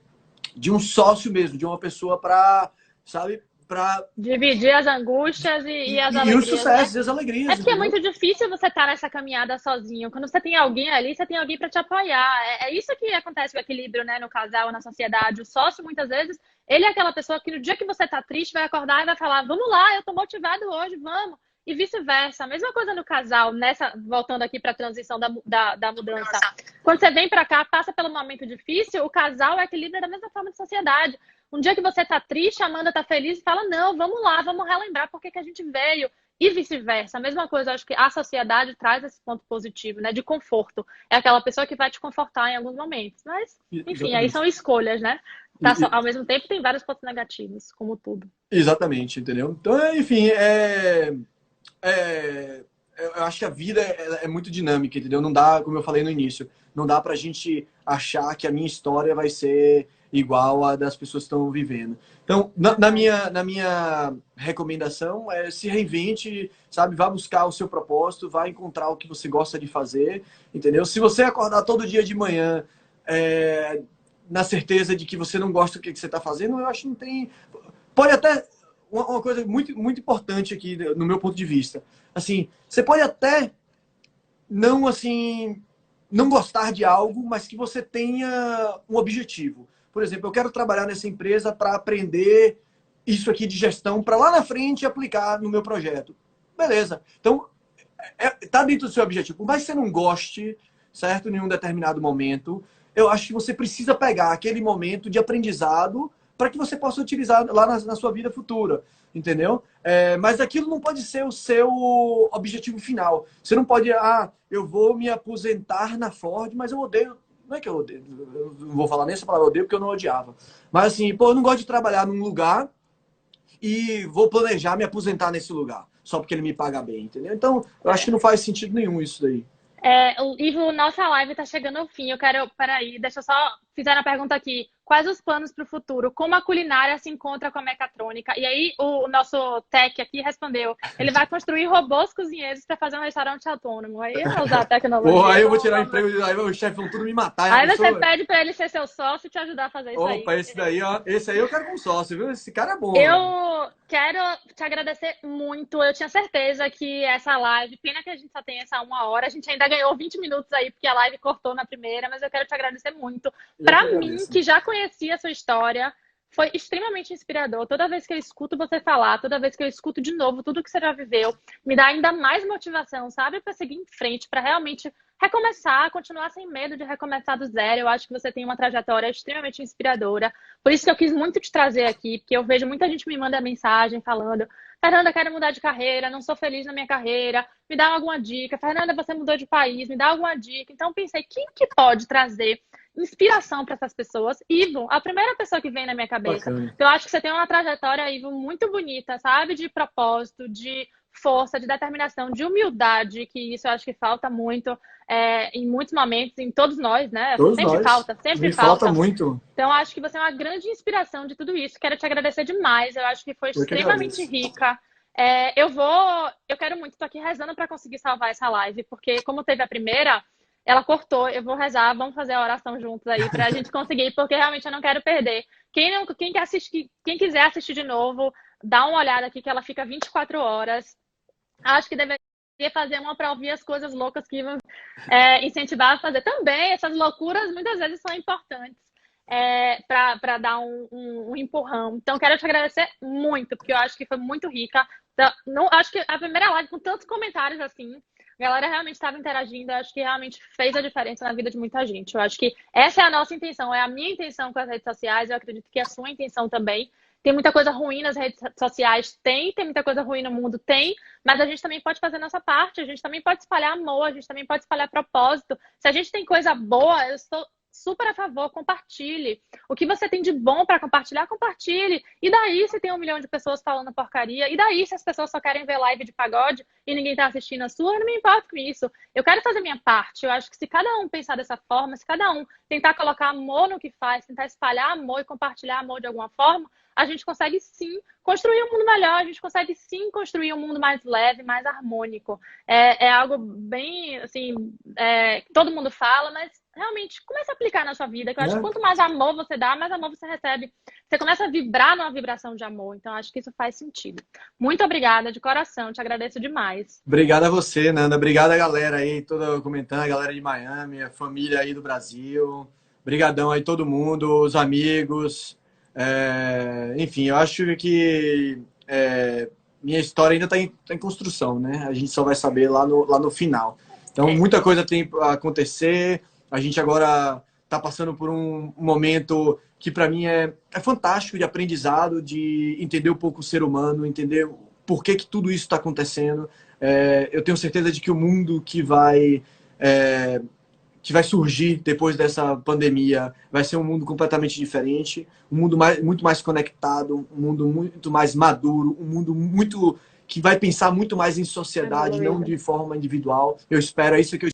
de um sócio mesmo, de uma pessoa para, sabe, para dividir as angústias e as e alegrias, os sucessos né? e as alegrias, É porque é entendeu? muito difícil você estar nessa caminhada sozinho. Quando você tem alguém ali, você tem alguém para te apoiar. É isso que acontece com o equilíbrio, né, no casal, na sociedade. O sócio, muitas vezes, ele é aquela pessoa que no dia que você tá triste, vai acordar e vai falar: vamos lá, eu tô motivado hoje, vamos. E vice-versa. A mesma coisa no casal, voltando aqui para a transição da mudança. Quando você vem para cá, passa pelo momento difícil, o casal equilibra da mesma forma de sociedade. Um dia que você tá triste, a Amanda tá feliz e fala: não, vamos lá, vamos relembrar por que a gente veio. E vice-versa. A mesma coisa, acho que a sociedade traz esse ponto positivo, né? De conforto. É aquela pessoa que vai te confortar em alguns momentos. Mas, enfim, aí Exatamente. são escolhas, né? Ao mesmo tempo, tem vários pontos negativos, como tudo. Exatamente, entendeu? Então, enfim, eu acho que a vida é muito dinâmica, entendeu? Não dá, como eu falei no início, não dá pra gente achar que a minha história vai ser igual a das pessoas que estão vivendo. Então, na minha recomendação é se reinvente, sabe? Vá buscar o seu propósito, vá encontrar o que você gosta de fazer, entendeu? Se você acordar todo dia de manhã na certeza de que você não gosta do que você está fazendo, eu acho que não tem... Pode até... Uma coisa muito, muito importante aqui, no meu ponto de vista. Assim, você pode até não, assim, não gostar de algo, mas que você tenha um objetivo. Por exemplo, eu quero trabalhar nessa empresa para aprender isso aqui de gestão, para lá na frente aplicar no meu projeto. Beleza. Então, tá dentro do seu objetivo. Por mais que você não goste, certo? Em um determinado momento, eu acho que você precisa pegar aquele momento de aprendizado para que você possa utilizar lá na sua vida futura, entendeu? Mas aquilo não pode ser o seu objetivo final. Você não pode, eu vou me aposentar na Ford, mas eu odeio. Não é que eu odeio, eu não vou falar nem essa palavra, eu odeio porque eu não odiava. Mas assim, pô, eu não gosto de trabalhar num lugar e vou planejar me aposentar nesse lugar, só porque ele me paga bem, entendeu? Então, eu acho que não faz sentido nenhum isso daí. Ivo, nossa live tá chegando ao fim. Eu quero, peraí, deixa eu só fizer a pergunta aqui. Quais os planos para o futuro? Como a culinária se encontra com a mecatrônica? E aí o nosso tech aqui respondeu: ele vai construir robôs cozinheiros para fazer um restaurante autônomo. Aí vai usar a tecnologia. Porra, aí eu vou tirar o emprego, aí os chefes vão tudo me matar. Aí você pede para ele ser seu sócio e te ajudar a fazer isso aí. Opa, esse daí, ó, esse aí eu quero como sócio, viu? Esse cara é bom. Eu quero te agradecer muito. Eu tinha certeza que essa live, pena que a gente só tem essa 1 hora, a gente ainda ganhou 20 minutos aí, porque a live cortou na primeira, mas eu quero te agradecer muito. Para mim, que já conhecia a sua história, foi extremamente inspirador. Toda vez que eu escuto você falar, toda vez que eu escuto de novo tudo que você já viveu, me dá ainda mais motivação, sabe? Para seguir em frente, para realmente recomeçar, continuar sem medo de recomeçar do zero. Eu acho que você tem uma trajetória extremamente inspiradora. Por isso que eu quis muito te trazer aqui, porque eu vejo muita gente me manda mensagem falando: Fernanda, quero mudar de carreira, não sou feliz na minha carreira, me dá alguma dica. Fernanda, você mudou de país, me dá alguma dica. Então pensei, quem que pode trazer inspiração para essas pessoas? Ivo, a primeira pessoa que vem na minha cabeça. Bacana. Eu acho que você tem uma trajetória, Ivo, muito bonita, sabe? De propósito, de força, de determinação, de humildade, que isso eu acho que falta muito em muitos momentos, em todos nós, né? Todos Sempre nós. falta, sempre Me falta. falta muito. Então, acho que você é uma grande inspiração de tudo isso. Quero te agradecer demais. Eu acho que foi Eu que extremamente agradeço. rica. Eu quero muito, tô aqui rezando para conseguir salvar essa live, porque como teve a primeira, ela cortou. Eu vou rezar, vamos fazer a oração juntos aí pra gente conseguir, porque realmente eu não quero perder. Quem quiser assistir de novo, dá uma olhada aqui que ela fica 24 horas. Acho que deveria fazer uma para ouvir as coisas loucas que vão incentivar a fazer também. Essas loucuras muitas vezes são importantes para dar um empurrão. Então, quero te agradecer muito, porque eu acho que foi muito rica. Então, acho que a primeira live, com tantos comentários assim, a galera realmente estava interagindo. Eu acho que realmente fez a diferença na vida de muita gente. Eu acho que essa é a nossa intenção, é a minha intenção com as redes sociais. Eu acredito que é a sua intenção também. Tem muita coisa ruim nas redes sociais? Tem muita coisa ruim no mundo? Tem, mas a gente também pode fazer a nossa parte, a gente também pode espalhar amor, a gente também pode espalhar propósito. Se a gente tem coisa boa, eu estou super a favor, compartilhe. O que você tem de bom para compartilhar, compartilhe. E daí se tem 1 milhão de pessoas falando porcaria? E daí se as pessoas só querem ver live de pagode e ninguém tá assistindo a sua? Eu não me importo com isso. Eu quero fazer minha parte. Eu acho que se cada um pensar dessa forma, se cada um tentar colocar amor no que faz, tentar espalhar amor e compartilhar amor de alguma forma, a gente consegue sim construir um mundo melhor, a gente consegue sim construir um mundo mais leve, mais harmônico. É algo bem, assim, todo mundo fala, mas realmente comece a aplicar na sua vida, que eu acho que Né? quanto mais amor você dá, mais amor você recebe. Você começa a vibrar numa vibração de amor. Então, acho que isso faz sentido. Muito obrigada, de coração. Te agradeço demais. Obrigado a você, Nanda. Obrigado a galera aí, toda comentando, a galera de Miami, a família aí do Brasil. Obrigadão aí todo mundo, os amigos. Enfim, eu acho que minha história ainda está em construção, né? A gente só vai saber lá no final. Então, É, muita coisa tem a acontecer. A gente agora está passando por um momento que, para mim, é fantástico de aprendizado, de entender um pouco o ser humano, entender por que tudo isso está acontecendo. Eu tenho certeza de que o mundo que vai surgir depois dessa pandemia vai ser um mundo completamente diferente, um mundo muito mais conectado, um mundo muito mais maduro, um mundo muito que vai pensar muito mais em sociedade, não evoluído. de forma individual. Eu espero, é isso que eu